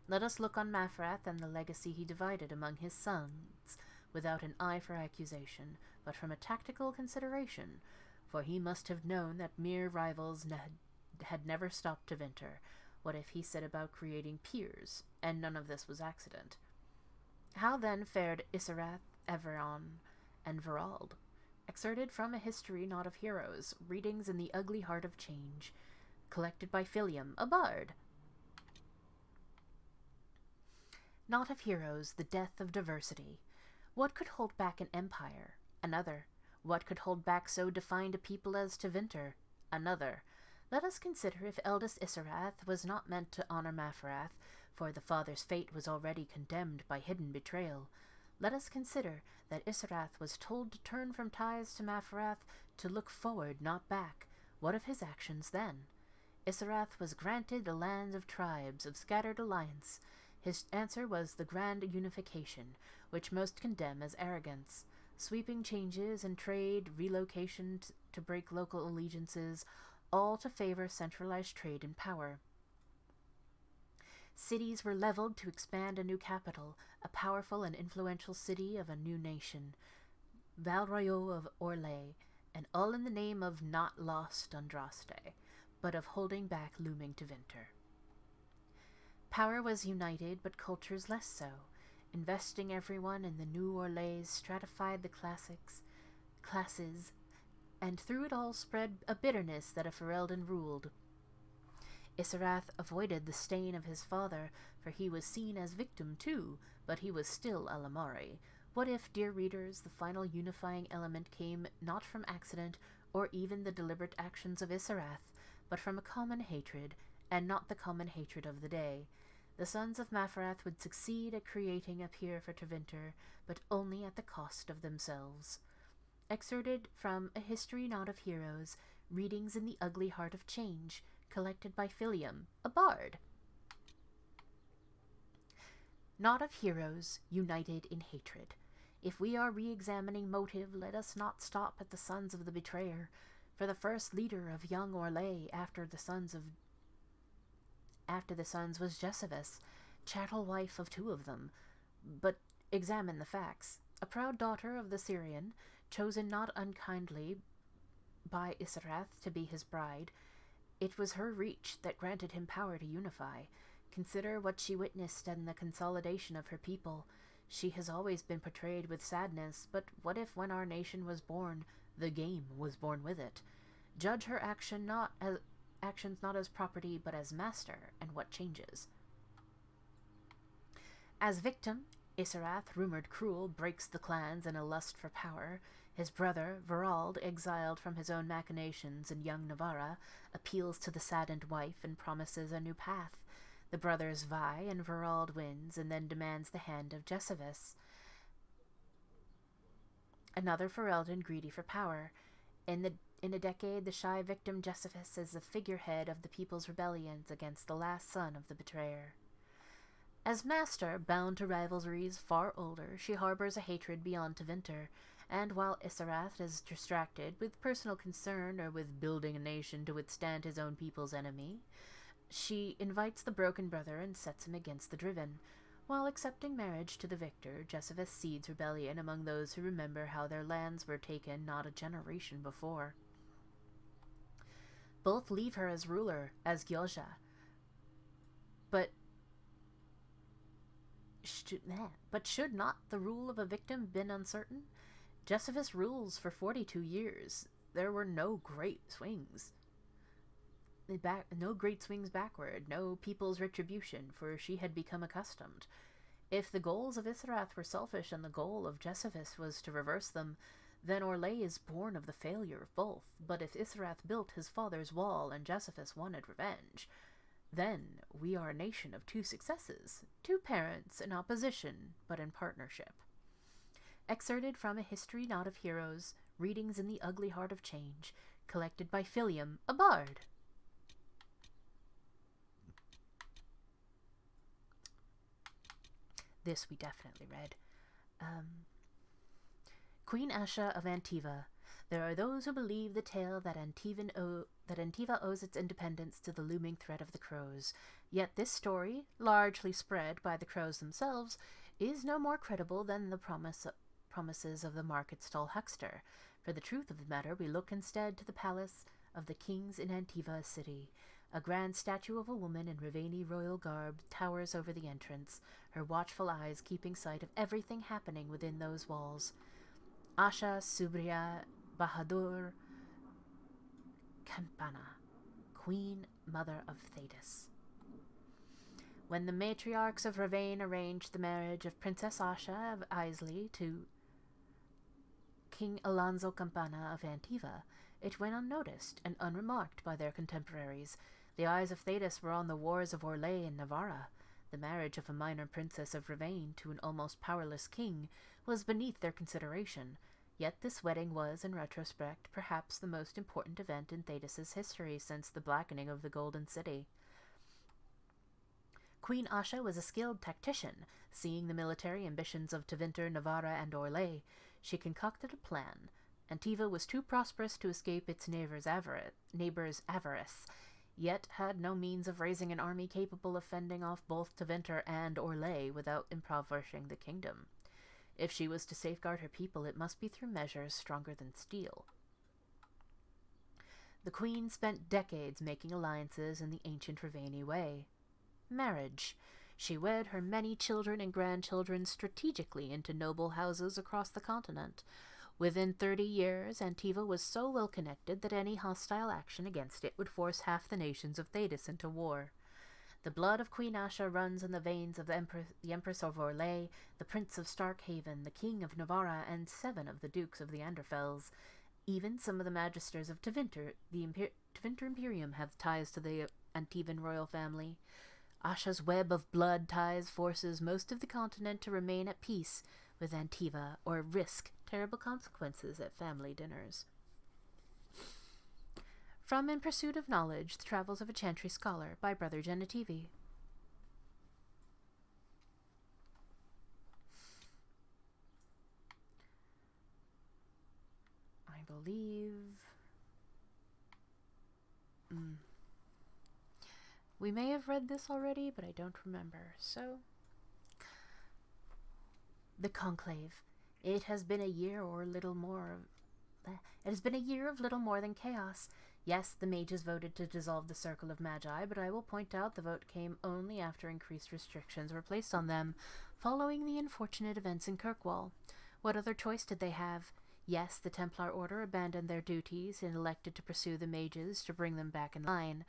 Let us look on Maferath and the legacy he divided among his sons, without an eye for accusation, but from a tactical consideration, for he must have known that mere rivals had never stopped to vinter. What if he set about creating peers, and none of this was accident? How then fared Iserath, Everon, and Verald? Excerpted from A History Not of Heroes, Readings in the Ugly Heart of Change, collected by Philium, a bard. Not of Heroes, the Death of Diversity. What could hold back an empire? Another. What could hold back so defined a people as to vinter? Another. Let us consider if eldest Iserath was not meant to honor Maferath, for the father's fate was already condemned by hidden betrayal. Let us consider that Iserath was told to turn from ties to Maferath, to look forward, not back. What of his actions then? Iserath was granted the lands of tribes, of scattered alliance. His answer was the grand unification, which most condemn as arrogance. Sweeping changes in trade, relocation to break local allegiances, all to favor centralized trade and power. Cities were leveled to expand a new capital, a powerful and influential city of a new nation, Val Royeaux of Orlais, and all in the name of not lost Andraste, but of holding back looming to vinter. Power was united, but cultures less so. Investing everyone in the new Orlais stratified the classes, and through it all spread a bitterness that a Ferelden ruled. Iserath avoided the stain of his father, for he was seen as victim too, but he was still a Lamari. What if, dear readers, the final unifying element came not from accident or even the deliberate actions of Iserath, but from a common hatred, and not the common hatred of the day? The sons of Maferath would succeed at creating a peer for Tevinter, but only at the cost of themselves. Excerpted from A History Not of Heroes, Readings in the Ugly Heart of Change, collected by Philium, a bard. Not of heroes, united in hatred. If we are re-examining motive, let us not stop at the sons of the betrayer, for the first leader of young Orlais after the sons was Jesevus, chattel wife of two of them. But examine the facts. A proud daughter of the Syrian, chosen not unkindly by Iserath to be his bride, it was her reach that granted him power to unify. Consider what she witnessed in the consolidation of her people. She has always been portrayed with sadness, but what if when our nation was born, the game was born with it? Judge her actions not as property, but as master, and what changes? As victim, Iserath, rumored cruel, breaks the clans in a lust for power. His brother, Verald, exiled from his own machinations in young Navarra, appeals to the saddened wife and promises a new path. The brothers vie, and Verald wins, and then demands the hand of Jesevus, another Ferelden greedy for power. In a decade, the shy victim Jesevus is the figurehead of the people's rebellions against the last son of the betrayer. As master, bound to rivalries far older, she harbors a hatred beyond Tevinter, and while Iserath is distracted with personal concern or with building a nation to withstand his own people's enemy, she invites the broken brother and sets him against the driven. While accepting marriage to the victor, Jesevus seeds rebellion among those who remember how their lands were taken not a generation before. Both leave her as ruler, as Gyoja, but should not the rule of a victim been uncertain? Jesevus rules for 42 years. There were no great swings. No great swings backward, no people's retribution, for she had become accustomed. If the goals of Iserath were selfish and the goal of Jesevus was to reverse them, Then Orlais is born of the failure of both, but if Ithrath built his father's wall and Josephus wanted revenge, then we are a nation of two successes, two parents in opposition, but in partnership. Excerpted from A History Not of Heroes, Readings in the Ugly Heart of Change, collected by Philium, a bard. This we definitely read. Queen Asha of Antiva. There are those who believe the tale that Antiva owes its independence to the looming threat of the crows. Yet this story, largely spread by the crows themselves, is no more credible than the promises of the market stall huckster. For the truth of the matter, we look instead to the palace of the kings in Antiva city. A grand statue of a woman in Raveni royal garb towers over the entrance, her watchful eyes keeping sight of everything happening within those walls. Asha Subria Bahadur Campana, Queen Mother of Thetis. When the matriarchs of Ravane arranged the marriage of Princess Asha of Islay to King Alonso Campana of Antiva, it went unnoticed and unremarked by their contemporaries. The eyes of Thetis were on the wars of Orlais and Navarra. The marriage of a minor princess of Ravane to an almost powerless king was beneath their consideration, yet this wedding was, in retrospect, perhaps the most important event in Thetis' history since the blackening of the Golden City. Queen Asha was a skilled tactician. Seeing the military ambitions of Tevinter, Navarra, and Orlais, she concocted a plan. Antiva was too prosperous to escape its neighbor's avarice, yet had no means of raising an army capable of fending off both Tevinter and Orlais without impoverishing the kingdom. If she was to safeguard her people, it must be through measures stronger than steel. The queen spent decades making alliances in the ancient Raveni way. Marriage. She wed her many children and grandchildren strategically into noble houses across the continent. Within 30 years, Antiva was so well connected that any hostile action against it would force half the nations of Thetis into war. The blood of Queen Asha runs in the veins of the Empress of Orlais, the Prince of Starkhaven, the King of Navarra, and 7 of the Dukes of the Anderfels. Even some of the magisters of Tevinter, Tevinter Imperium, have ties to the Antivan royal family. Asha's web of blood ties forces most of the continent to remain at peace with Antiva or risk terrible consequences at family dinners. From In Pursuit of Knowledge, The Travels of a Chantry Scholar by Brother Genetivi. I believe... We may have read this already, but I don't remember, so... The Conclave. It has been a year of little more than chaos. Yes, the mages voted to dissolve the Circle of Magi, but I will point out the vote came only after increased restrictions were placed on them, following the unfortunate events in Kirkwall. What other choice did they have? Yes, the Templar Order abandoned their duties and elected to pursue the mages to bring them back in line.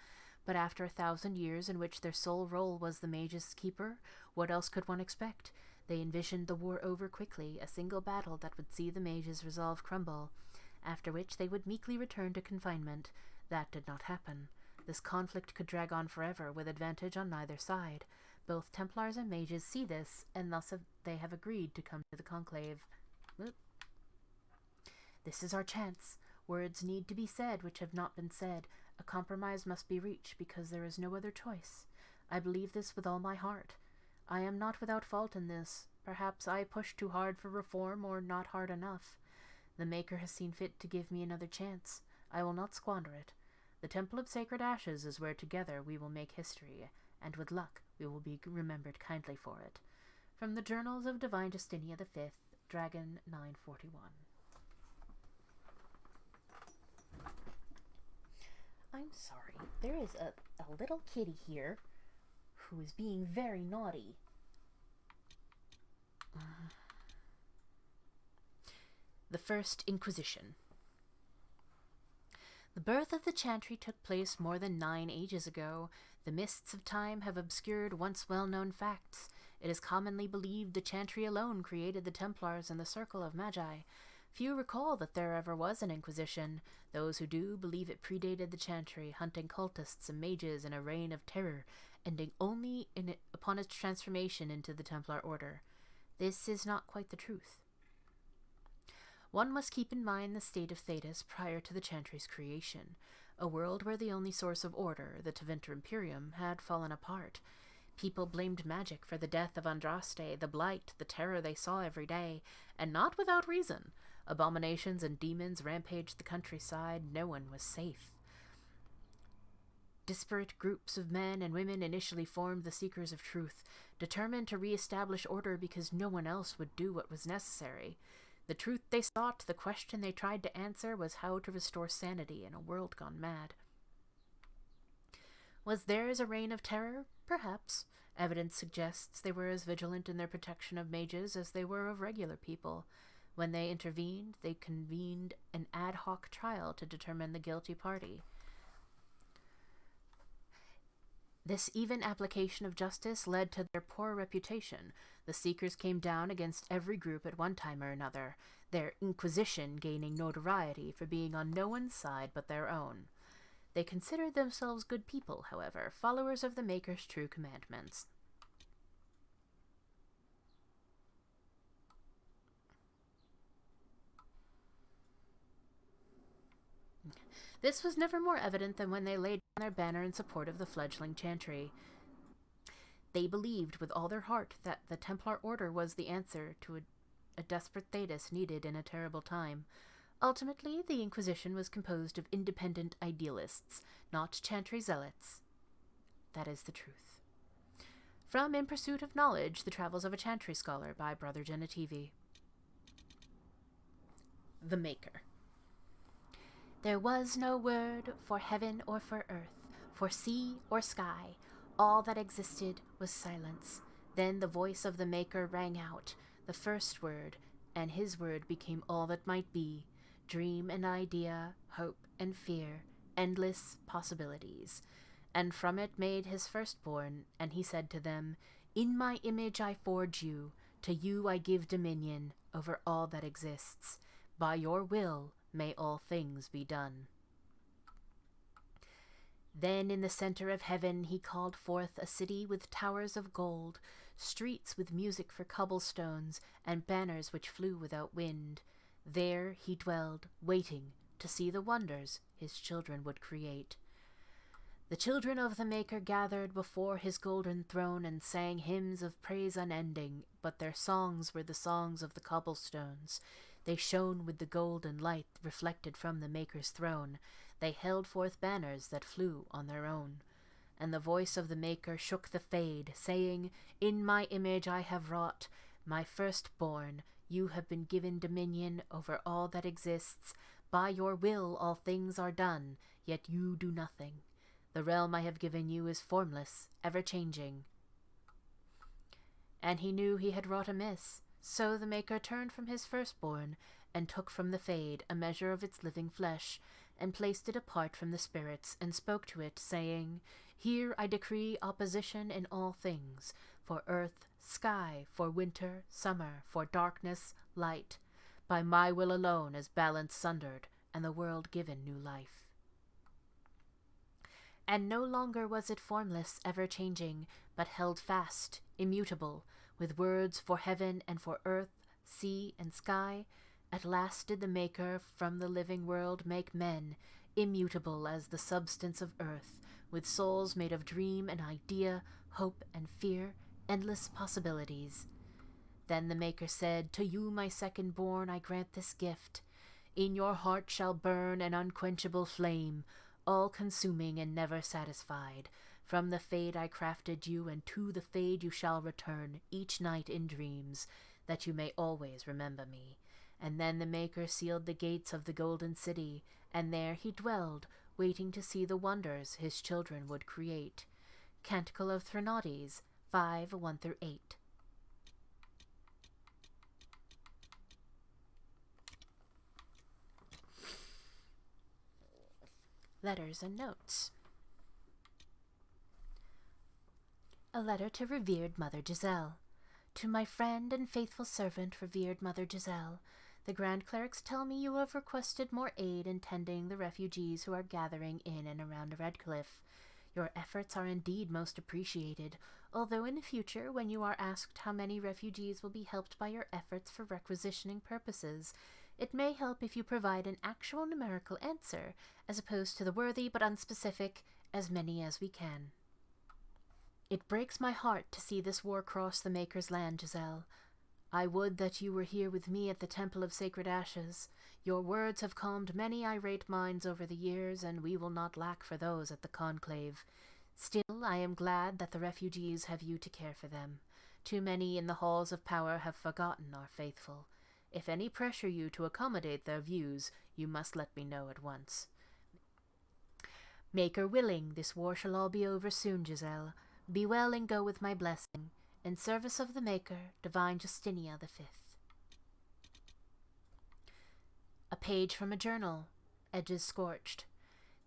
But after 1,000 years in which their sole role was the mage's keeper, what else could one expect? They envisioned the war over quickly, a single battle that would see the mage's resolve crumble, after which they would meekly return to confinement. That did not happen. This conflict could drag on forever, with advantage on neither side. Both Templars and mages see this, and thus they have agreed to come to the Conclave. This is our chance. Words need to be said which have not been said. A compromise must be reached, because there is no other choice. I believe this with all my heart. I am not without fault in this. Perhaps I pushed too hard for reform, or not hard enough. The Maker has seen fit to give me another chance. I will not squander it. The Temple of Sacred Ashes is where together we will make history, and with luck we will be remembered kindly for it. From the Journals of Divine Justinia V, Dragon 941. I'm sorry, there is a little kitty here who is being very naughty. The First Inquisition. The birth of the Chantry took place more than 9 ages ago. The mists of time have obscured once well-known facts. It is commonly believed the Chantry alone created the Templars and the Circle of Magi. Few recall that there ever was an Inquisition. Those who do believe it predated the Chantry, hunting cultists and mages in a reign of terror, ending only upon its transformation into the Templar Order. This is not quite the truth. One must keep in mind the state of Thedas prior to the Chantry's creation, a world where the only source of order, the Tevinter Imperium, had fallen apart. People blamed magic for the death of Andraste, the Blight, the terror they saw every day, and not without reason. Abominations and demons rampaged the countryside. No one was safe. Disparate groups of men and women initially formed the Seekers of Truth, determined to re-establish order because no one else would do what was necessary. The truth they sought, the question they tried to answer, was how to restore sanity in a world gone mad. Was theirs a reign of terror? Perhaps. Evidence suggests they were as vigilant in their protection of mages as they were of regular people. When they intervened, they convened an ad hoc trial to determine the guilty party. This even application of justice led to their poor reputation. The Seekers came down against every group at one time or another, their Inquisition gaining notoriety for being on no one's side but their own. They considered themselves good people, however, followers of the Maker's true commandments. This was never more evident than when they laid down their banner in support of the fledgling Chantry. They believed with all their heart that the Templar Order was the answer to a desperate Thedas needed in a terrible time. Ultimately, the Inquisition was composed of independent idealists, not Chantry zealots. That is the truth. From In Pursuit of Knowledge, The Travels of a Chantry Scholar by Brother Genetivi. The Maker. There was no word for heaven or for earth, for sea or sky. All that existed was silence. Then the voice of the Maker rang out, the first word, and his word became all that might be. Dream and idea, hope and fear, endless possibilities. And from it made his firstborn, and he said to them, In my image I forge you, to you I give dominion over all that exists. By your will may all things be done. Then in the center of heaven he called forth a city with towers of gold, streets with music for cobblestones, and banners which flew without wind. There he dwelled, waiting to see the wonders his children would create. The children of the Maker gathered before his golden throne and sang hymns of praise unending, but their songs were the songs of the cobblestones. They shone with the golden light reflected from the Maker's throne. They held forth banners that flew on their own. And the voice of the Maker shook the fade, saying, In my image I have wrought, my firstborn, you have been given dominion over all that exists. By your will all things are done, yet you do nothing. The realm I have given you is formless, ever-changing. And he knew he had wrought amiss. So the Maker turned from his firstborn, and took from the fade a measure of its living flesh, and placed it apart from the spirits, and spoke to it, saying, Here I decree opposition in all things, for earth, sky, for winter, summer, for darkness, light. By my will alone is balance sundered, and the world given new life. And no longer was it formless, ever-changing, but held fast, immutable, with words for heaven and for earth, sea and sky. At last did the Maker from the living world make men, immutable as the substance of earth, with souls made of dream and idea, hope and fear, endless possibilities. Then the Maker said, To you, my second-born, I grant this gift. In your heart shall burn an unquenchable flame, all-consuming and never satisfied. From the fade I crafted you, and to the fade you shall return, each night in dreams, that you may always remember me. And then the Maker sealed the gates of the golden city, and there he dwelled, waiting to see the wonders his children would create. Canticle of Threnodies, 5:1-8. Letters and Notes. A letter to revered Mother Giselle. To my friend and faithful servant, revered Mother Giselle, The Grand Clerics tell me you have requested more aid in tending the refugees who are gathering in and around Redcliffe. Your efforts are indeed most appreciated, although in the future, when you are asked how many refugees will be helped by your efforts for requisitioning purposes, it may help if you provide an actual numerical answer, as opposed to the worthy but unspecific, as many as we can. It breaks my heart to see this war cross the Maker's land, Giselle. I would that you were here with me at the Temple of Sacred Ashes. Your words have calmed many irate minds over the years, and we will not lack for those at the Conclave. Still, I am glad that the refugees have you to care for them. Too many in the halls of power have forgotten our faithful. If any pressure you to accommodate their views, you must let me know at once. Maker willing, this war shall all be over soon, Giselle. Be well and go with my blessing. In service of the Maker, Divine Justinia the Fifth. A page from a journal, edges scorched.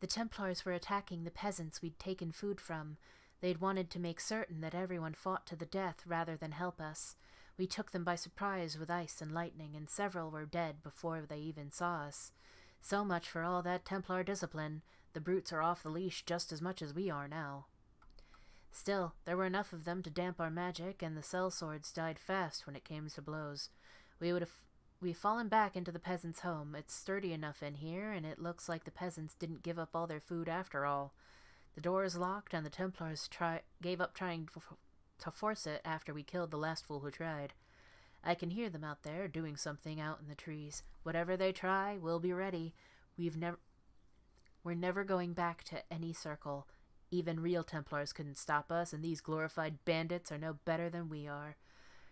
The Templars were attacking the peasants we'd taken food from. They'd wanted to make certain that everyone fought to the death rather than help us. We took them by surprise with ice and lightning, and several were dead before they even saw us. So much for all that Templar discipline. The brutes are off the leash just as much as we are now. Still, there were enough of them to damp our magic, and the sellswords died fast when it came to blows. We've fallen back into the peasants' home. It's sturdy enough in here, and it looks like the peasants didn't give up all their food after all. The door is locked, and the Templars gave up trying to force it after we killed the last fool who tried. I can hear them out there, doing something out in the trees. Whatever they try, we'll be ready. We're never going back to any circle. Even real Templars couldn't stop us, and these glorified bandits are no better than we are.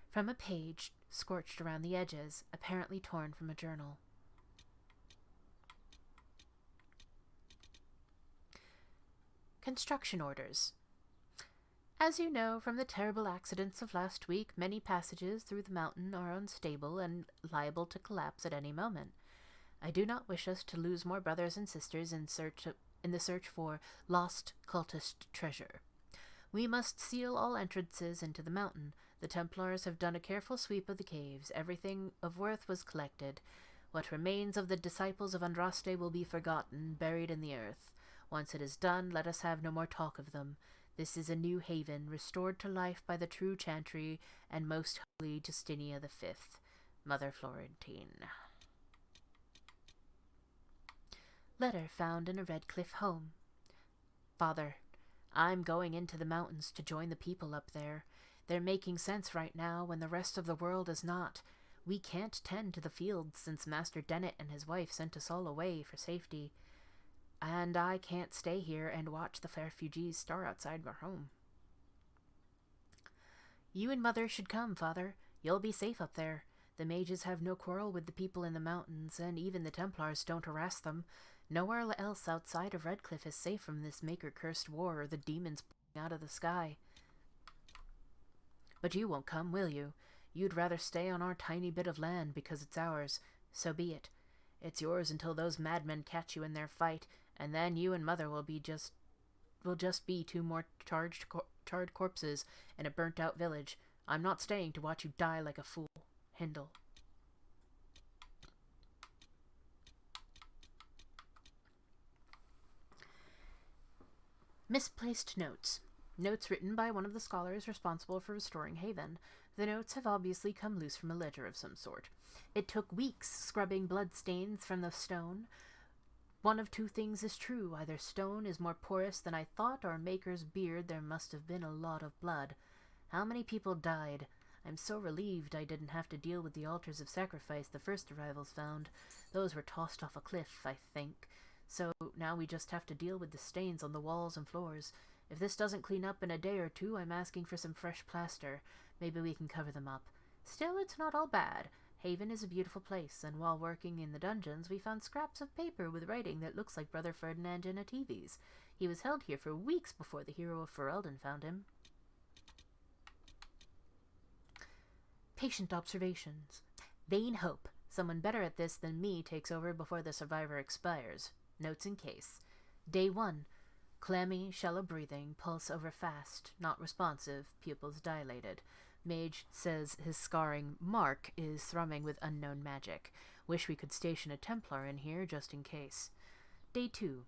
From a page, scorched around the edges, apparently torn from a journal. Construction orders. As you know from the terrible accidents of last week, many passages through the mountain are unstable and liable to collapse at any moment. I do not wish us to lose more brothers and sisters in the search for lost cultist treasure. We must seal all entrances into the mountain. The Templars have done a careful sweep of the caves. Everything of worth was collected. What remains of the disciples of Andraste will be forgotten, buried in the earth. Once it is done, let us have no more talk of them. This is a new haven, restored to life by the true Chantry and most holy Justinia the Fifth, Mother Florentine. Letter found in a Redcliffe home. Father, I'm going into the mountains to join the people up there. They're making sense right now when the rest of the world is not. We can't tend to the fields since Master Dennett and his wife sent us all away for safety. And I can't stay here and watch the refugees star outside our home. You and Mother should come, Father. You'll be safe up there. The mages have no quarrel with the people in the mountains, and even the Templars don't harass them. Nowhere else outside of Redcliffe is safe from this Maker-cursed war or the demons pouring out of the sky. But you won't come, will you? You'd rather stay on our tiny bit of land because it's ours. So be it. It's yours until those madmen catch you in their fight, and then you and Mother will just be two more charred corpses in a burnt-out village. I'm not staying to watch you die like a fool. Hindle. Misplaced Notes. Notes written by one of the scholars responsible for restoring Haven. The notes have obviously come loose from a ledger of some sort. It took weeks scrubbing bloodstains from the stone. One of two things is true. Either stone is more porous than I thought, or Maker's beard there must have been a lot of blood. How many people died? I'm so relieved I didn't have to deal with the altars of sacrifice the first arrivals found. Those were tossed off a cliff, I think. So now we just have to deal with the stains on the walls and floors. If this doesn't clean up in a day or two, I'm asking for some fresh plaster. Maybe we can cover them up. Still, it's not all bad. Haven is a beautiful place, and while working in the dungeons, we found scraps of paper with writing that looks like Brother Ferdinand in Antiva's. He was held here for weeks before the hero of Ferelden found him. Patient observations. Vain hope. Someone better at this than me takes over before the survivor expires. Notes in case. Day 1. Clammy, shallow breathing, pulse over fast, not responsive, pupils dilated. Mage says his scarring mark is thrumming with unknown magic. Wish we could station a Templar in here just in case. Day 2.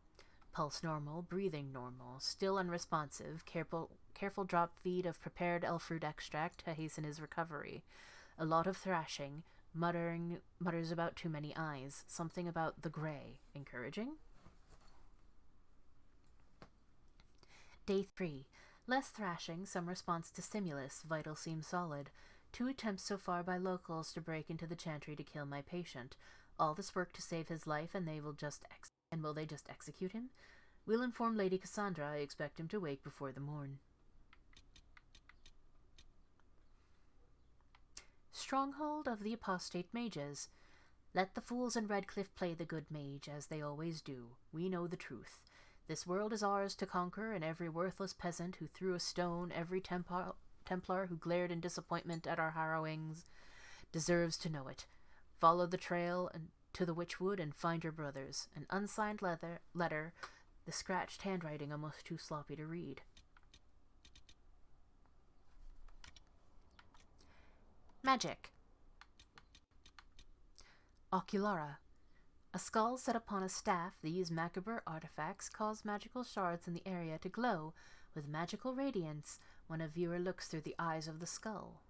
Pulse normal, breathing normal, still unresponsive, careful drop feed of prepared elf fruit extract to hasten his recovery. A lot of thrashing, mutters about too many eyes, something about the grey. Encouraging? Day 3. Less thrashing, some response to stimulus, vital seems solid. 2 attempts so far by locals to break into the chantry to kill my patient. All this work to save his life, and will they just execute him? We'll inform Lady Cassandra. I expect him to wake before the morn. Stronghold of the Apostate Mages. Let the fools in Redcliffe play the good mage, as they always do. We know the truth. This world is ours to conquer, and every worthless peasant who threw a stone, every Templar who glared in disappointment at our harrowings, deserves to know it. Follow the trail to the Witchwood and find your brothers. An unsigned letter, the scratched handwriting almost too sloppy to read. Magic. Oculara. A skull set upon a staff, these macabre artifacts cause magical shards in the area to glow with magical radiance when a viewer looks through the eyes of the skull.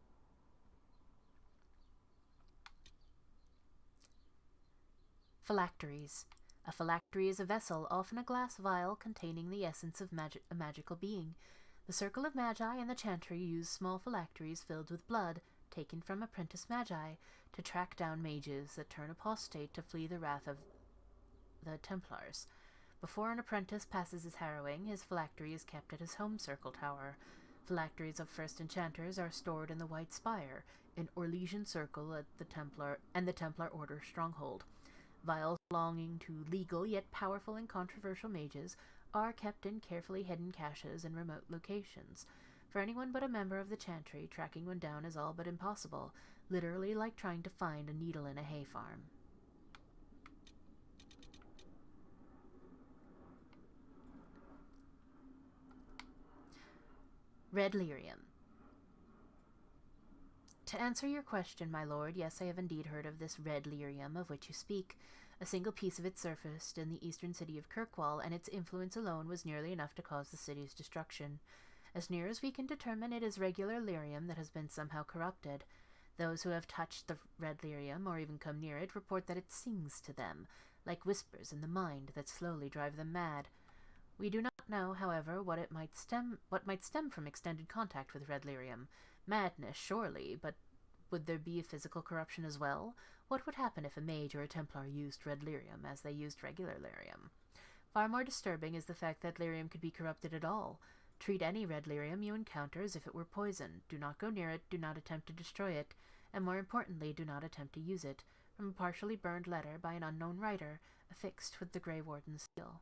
Phylacteries. A phylactery is a vessel, often a glass vial containing the essence of a magical being. The Circle of Magi and the Chantry use small phylacteries filled with blood, taken from apprentice magi, to track down mages that turn apostate to flee the wrath of the Templars. Before an apprentice passes his harrowing, his phylactery is kept at his home circle tower. Phylacteries of first enchanters are stored in the White Spire, an Orlesian circle at the Templar Order stronghold. Vials belonging to legal yet powerful and controversial mages are kept in carefully hidden caches in remote locations. For anyone but a member of the Chantry, tracking one down is all but impossible, literally like trying to find a needle in a hay farm. Red Lyrium. To answer your question, my lord, yes, I have indeed heard of this red lyrium of which you speak. A single piece of it surfaced in the eastern city of Kirkwall, and its influence alone was nearly enough to cause the city's destruction. As near as we can determine, it is regular lyrium that has been somehow corrupted. Those who have touched the red lyrium, or even come near it, report that it sings to them, like whispers in the mind that slowly drive them mad. We do not know, however, what might stem from extended contact with red lyrium. Madness, surely, but would there be a physical corruption as well? What would happen if a mage or a Templar used red lyrium as they used regular lyrium? Far more disturbing is the fact that lyrium could be corrupted at all. Treat any red lyrium you encounter as if it were poison. Do not go near it, do not attempt to destroy it, and more importantly, do not attempt to use it. From a partially burned letter by an unknown writer, affixed with the Grey Warden's seal.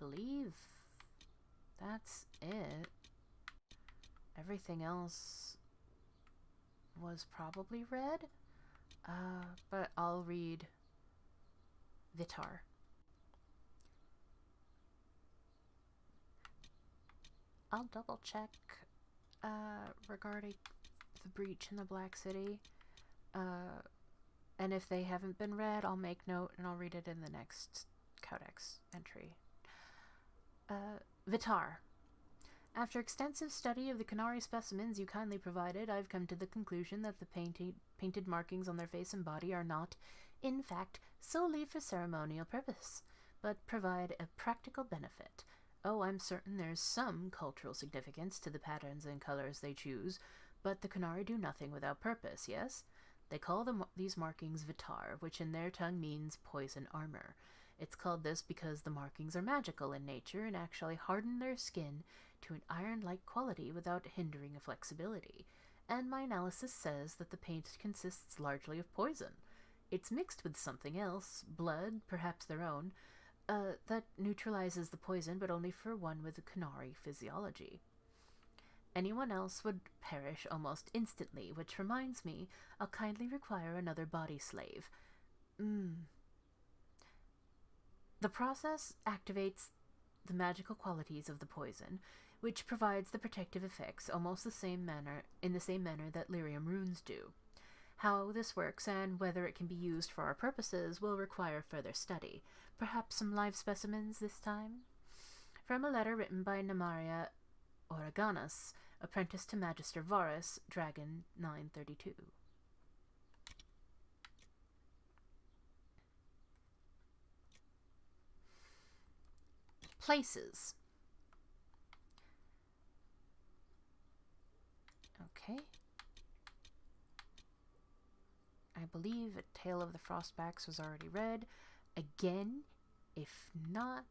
Believe that's it. Everything else was probably read, but I'll read Vitar. I'll double check regarding the breach in the Black City, and if they haven't been read, I'll make note and I'll read it in the next Codex entry. Vitar. After extensive study of the Canary specimens you kindly provided, I've come to the conclusion that the painted markings on their face and body are not, in fact, solely for ceremonial purpose, but provide a practical benefit. Oh, I'm certain there's some cultural significance to the patterns and colors they choose, but the Canary do nothing without purpose, yes? They call these markings Vitar, which in their tongue means poison armor. It's called this because the markings are magical in nature and actually harden their skin to an iron-like quality without hindering a flexibility. And my analysis says that the paint consists largely of poison. It's mixed with something else, blood, perhaps their own, that neutralizes the poison, but only for one with a Canary physiology. Anyone else would perish almost instantly, which reminds me, I'll kindly require another body slave. The process activates the magical qualities of the poison, which provides the protective effects almost in the same manner that lyrium runes do. How this works and whether it can be used for our purposes will require further study. Perhaps some live specimens this time? From a letter written by Namaria Oreganus, apprentice to Magister Varus, Dragon 932. Places. Okay. I believe A Tale of the Frostbacks was already read. Again, if not,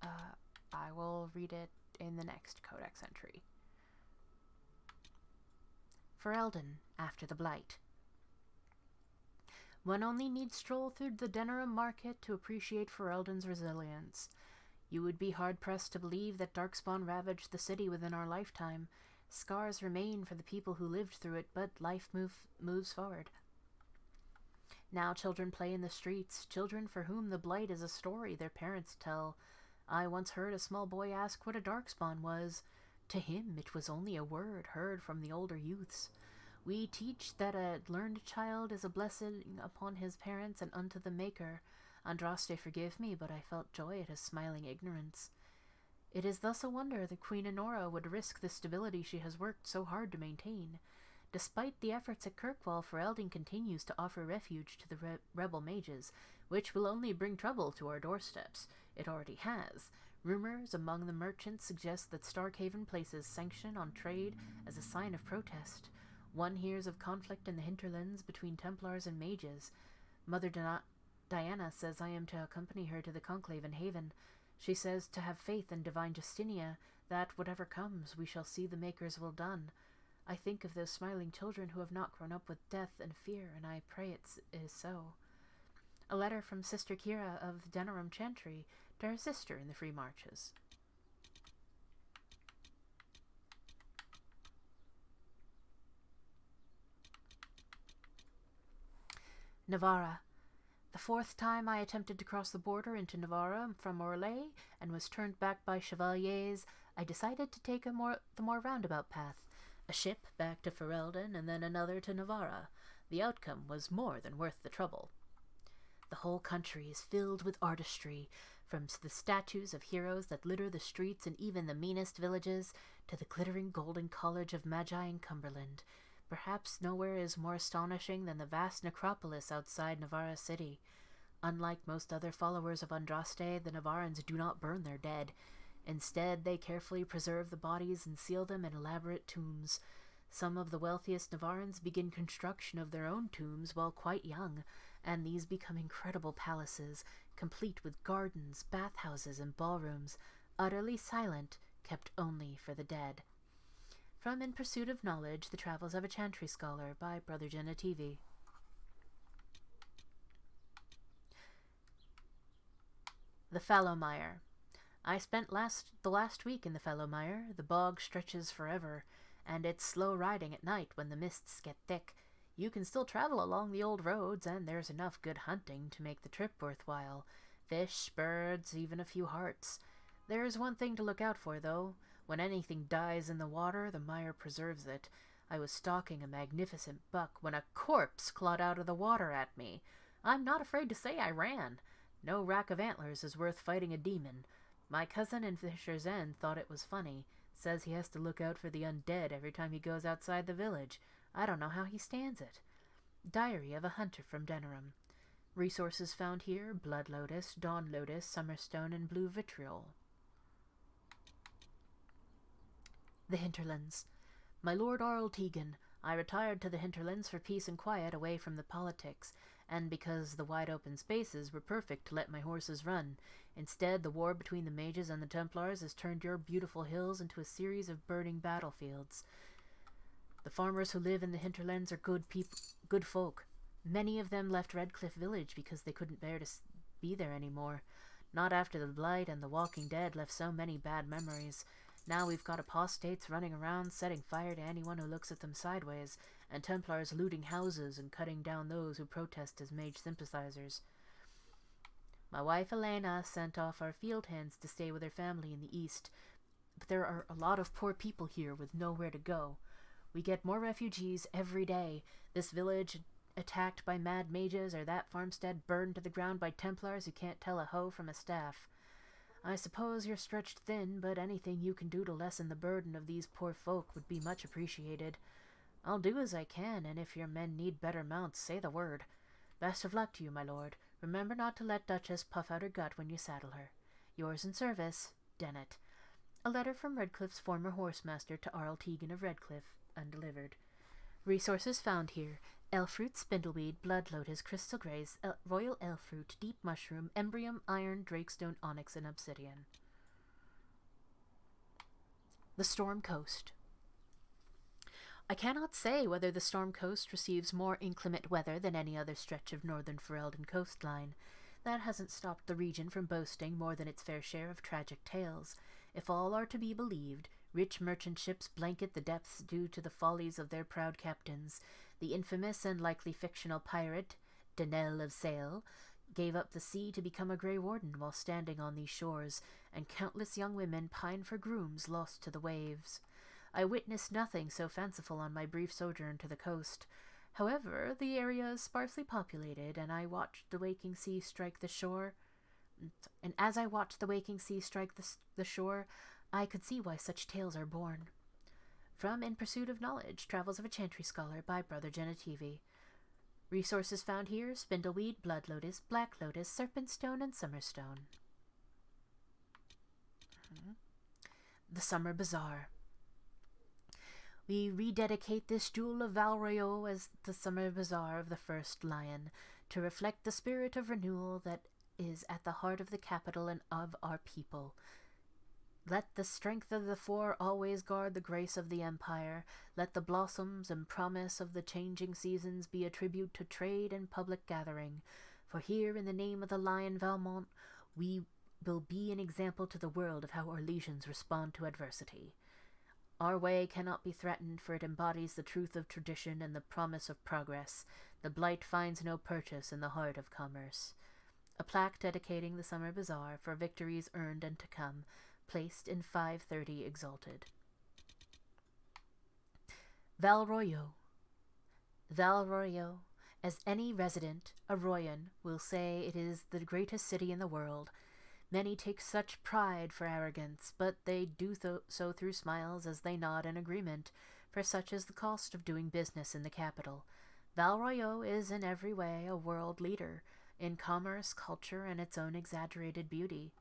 I will read it in the next Codex entry. Ferelden, after the Blight. One only need stroll through the Denerim market to appreciate Ferelden's resilience. You would be hard-pressed to believe that Darkspawn ravaged the city within our lifetime. Scars remain for the people who lived through it, but life moves forward. Now children play in the streets, children for whom the Blight is a story their parents tell. I once heard a small boy ask what a Darkspawn was. To him it was only a word heard from the older youths. We teach that a learned child is a blessing upon his parents and unto the Maker. Andraste, forgive me, but I felt joy at his smiling ignorance. It is thus a wonder that Queen Honora would risk the stability she has worked so hard to maintain. Despite the efforts at Kirkwall, Ferelden continues to offer refuge to the rebel mages, which will only bring trouble to our doorsteps. It already has. Rumors among the merchants suggest that Starkhaven places sanction on trade as a sign of protest. One hears of conflict in the hinterlands between Templars and mages. Mother Diana says I am to accompany her to the Conclave in Haven. She says to have faith in divine Justinia, that whatever comes, we shall see the Maker's will done. I think of those smiling children who have not grown up with death and fear, and I pray it is so. A letter from Sister Kira of the Denerim Chantry to her sister in the Free Marches. Navarra. The fourth time I attempted to cross the border into Navarra from Orlais and was turned back by chevaliers, I decided to take the more roundabout path. A ship back to Ferelden and then another to Navarra. The outcome was more than worth the trouble. The whole country is filled with artistry, from the statues of heroes that litter the streets and even the meanest villages, to the glittering golden college of Magi in Cumberland. Perhaps nowhere is more astonishing than the vast necropolis outside Navarra city. Unlike most other followers of Andraste, the Navarrans do not burn their dead. Instead, they carefully preserve the bodies and seal them in elaborate tombs. Some of the wealthiest Navarrans begin construction of their own tombs while quite young, and these become incredible palaces, complete with gardens, bathhouses, and ballrooms, utterly silent, kept only for the dead. From In Pursuit of Knowledge, The Travels of a Chantry Scholar by Brother Genetivi. The Fallow Mire. I spent the last week in the Fallow Mire. The bog stretches forever, and it's slow riding at night when the mists get thick. You can still travel along the old roads, and there's enough good hunting to make the trip worthwhile. Fish, birds, even a few hearts. There's one thing to look out for, though. When anything dies in the water, the mire preserves it. I was stalking a magnificent buck when a corpse clawed out of the water at me. I'm not afraid to say I ran. No rack of antlers is worth fighting a demon. My cousin in Fisher's End thought it was funny. Says he has to look out for the undead every time he goes outside the village. I don't know how he stands it. Diary of a Hunter from Denerim. Resources found here: Blood Lotus, Dawn Lotus, Summerstone, and Blue Vitriol. The Hinterlands. My Lord Arl Tegan, I retired to the hinterlands for peace and quiet away from the politics, and because the wide open spaces were perfect to let my horses run. Instead, the war between the mages and the Templars has turned your beautiful hills into a series of burning battlefields. The farmers who live in the hinterlands are good folk. Many of them left Redcliffe village because they couldn't bear to be there anymore. Not after the Blight and the Walking Dead left so many bad memories. Now we've got apostates running around setting fire to anyone who looks at them sideways, and Templars looting houses and cutting down those who protest as mage sympathizers. My wife Elena sent off our field hands to stay with her family in the east, but there are a lot of poor people here with nowhere to go. We get more refugees every day. This village attacked by mad mages, or that farmstead burned to the ground by Templars who can't tell a hoe from a staff. I suppose you're stretched thin, but anything you can do to lessen the burden of these poor folk would be much appreciated. I'll do as I can, and if your men need better mounts, say the word. Best of luck to you, my lord. Remember not to let Duchess puff out her gut when you saddle her. Yours in service, Dennett. A letter from Redcliffe's former horsemaster to Arl Tegan of Redcliffe, undelivered. Resources found here: elfroot, spindleweed, blood lotus, crystal grace, royal elfroot, deep mushroom, embrium, iron, drakestone, onyx, and obsidian. The Storm Coast. I cannot say whether the Storm Coast receives more inclement weather than any other stretch of northern Ferelden coastline. That hasn't stopped the region from boasting more than its fair share of tragic tales. If all are to be believed, rich merchant ships blanket the depths due to the follies of their proud captains. The infamous and likely fictional pirate, Danelle of Sale, gave up the sea to become a Grey Warden while standing on these shores, and countless young women pine for grooms lost to the waves. I witnessed nothing so fanciful on my brief sojourn to the coast. However, the area is sparsely populated, and I watched the waking sea strike the shore. And as I watched the waking sea strike the shore, I could see why such tales are born. From In Pursuit of Knowledge, Travels of a Chantry Scholar by Brother Genetivi. Resources found here: spindleweed, blood lotus, black lotus, serpentstone, and summerstone. The Summer Bazaar. We rededicate this jewel of Val Royeaux as the Summer Bazaar of the First Lion, to reflect the spirit of renewal that is at the heart of the capital and of our people. Let the strength of the four always guard the grace of the empire. Let the blossoms and promise of the changing seasons be a tribute to trade and public gathering. For here, in the name of the Lion Valmont, we will be an example to the world of how our legions respond to adversity. Our way cannot be threatened, for it embodies the truth of tradition and the promise of progress. The Blight finds no purchase in the heart of commerce. A plaque dedicating the Summer Bazaar for victories earned and to come, placed in 530 Exalted. Val Royeaux. Val Royeaux, as any resident, a Royan, will say it is the greatest city in the world. Many take such pride for arrogance, but they do so through smiles as they nod in agreement, for such is the cost of doing business in the capital. Val Royeaux is in every way a world leader, in commerce, culture, and its own exaggerated beauty.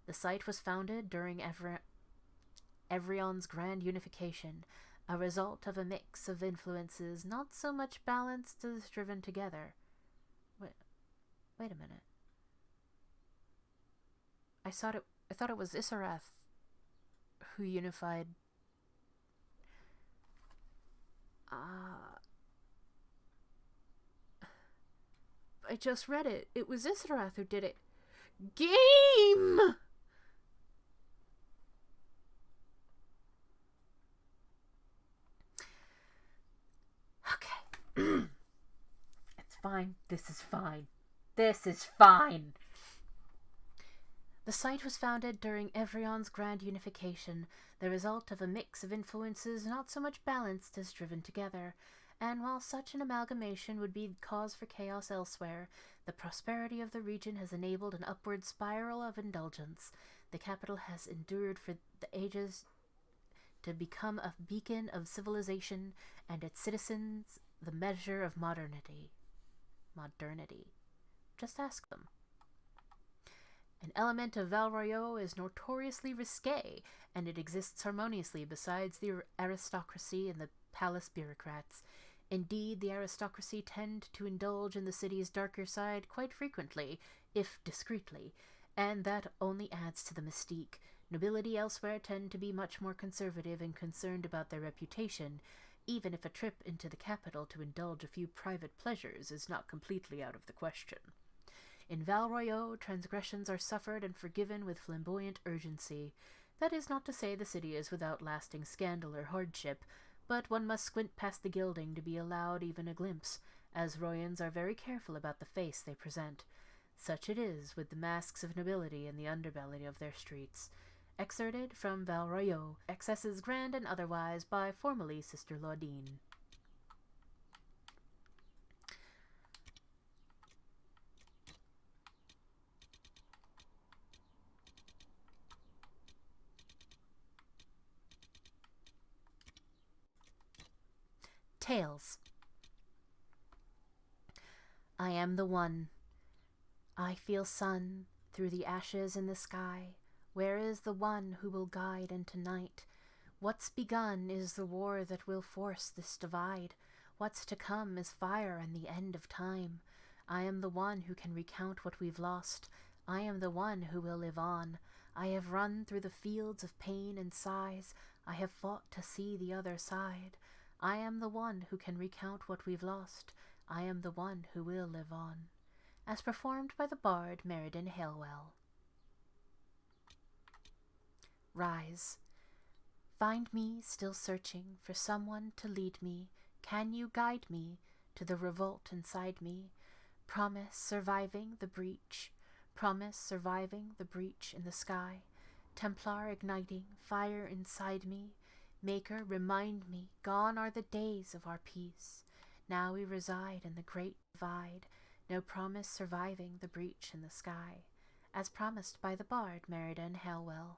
The site was founded during Evrion's grand unification, a result of a mix of influences not so much balanced as driven together. Wait a minute. I thought it was Isarath who unified. I just read it. It was Isarath who did it. Game! Okay. It's fine. This is fine. This is fine. The site was founded during Evrion's grand unification, the result of a mix of influences not so much balanced as driven together, and while such an amalgamation would be cause for chaos elsewhere, the prosperity of the region has enabled an upward spiral of indulgence. The capital has endured for the ages to become a beacon of civilization, and its citizens the measure of modernity. Just ask them. An element of Val Royeaux is notoriously risque, and it exists harmoniously besides the aristocracy and the palace bureaucrats. Indeed, the aristocracy tend to indulge in the city's darker side quite frequently, if discreetly, and that only adds to the mystique. Nobility elsewhere tend to be much more conservative and concerned about their reputation, even if a trip into the capital to indulge a few private pleasures is not completely out of the question. In Val Royeaux, transgressions are suffered and forgiven with flamboyant urgency. That is not to say the city is without lasting scandal or hardship, but one must squint past the gilding to be allowed even a glimpse, as Royans are very careful about the face they present. Such it is with the masks of nobility in the underbelly of their streets. Excerpted from Val Royeaux, Excesses Grand and Otherwise by formerly Sister Laudine. Tales. I am the one. I feel sun through the ashes in the sky. Where is the one who will guide into night? What's begun is the war that will force this divide. What's to come is fire and the end of time. I am the one who can recount what we've lost. I am the one who will live on. I have run through the fields of pain and sighs. I have fought to see the other side. I am the one who can recount what we've lost. I am the one who will live on. As performed by the bard Meriden Halewell. Rise. Find me still searching for someone to lead me. Can you guide me to the revolt inside me? Promise surviving the breach. Promise surviving the breach in the sky. Templar igniting fire inside me. Maker, remind me, gone are the days of our peace. Now we reside in the great divide. No promise surviving the breach in the sky. As promised by the bard Meriden Halewell.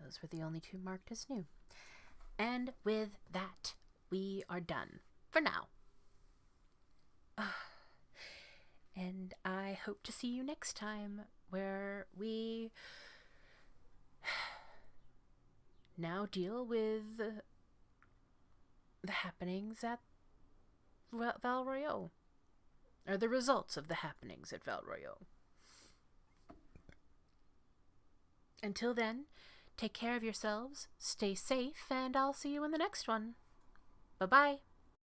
Those were the only two marked as new. And with that, we are done. For now. And I hope to see you next time, where we now deal with the happenings at Val Royeaux. Or the results of the happenings at Val Royeaux. Until then, take care of yourselves, stay safe, and I'll see you in the next one. Bye-bye.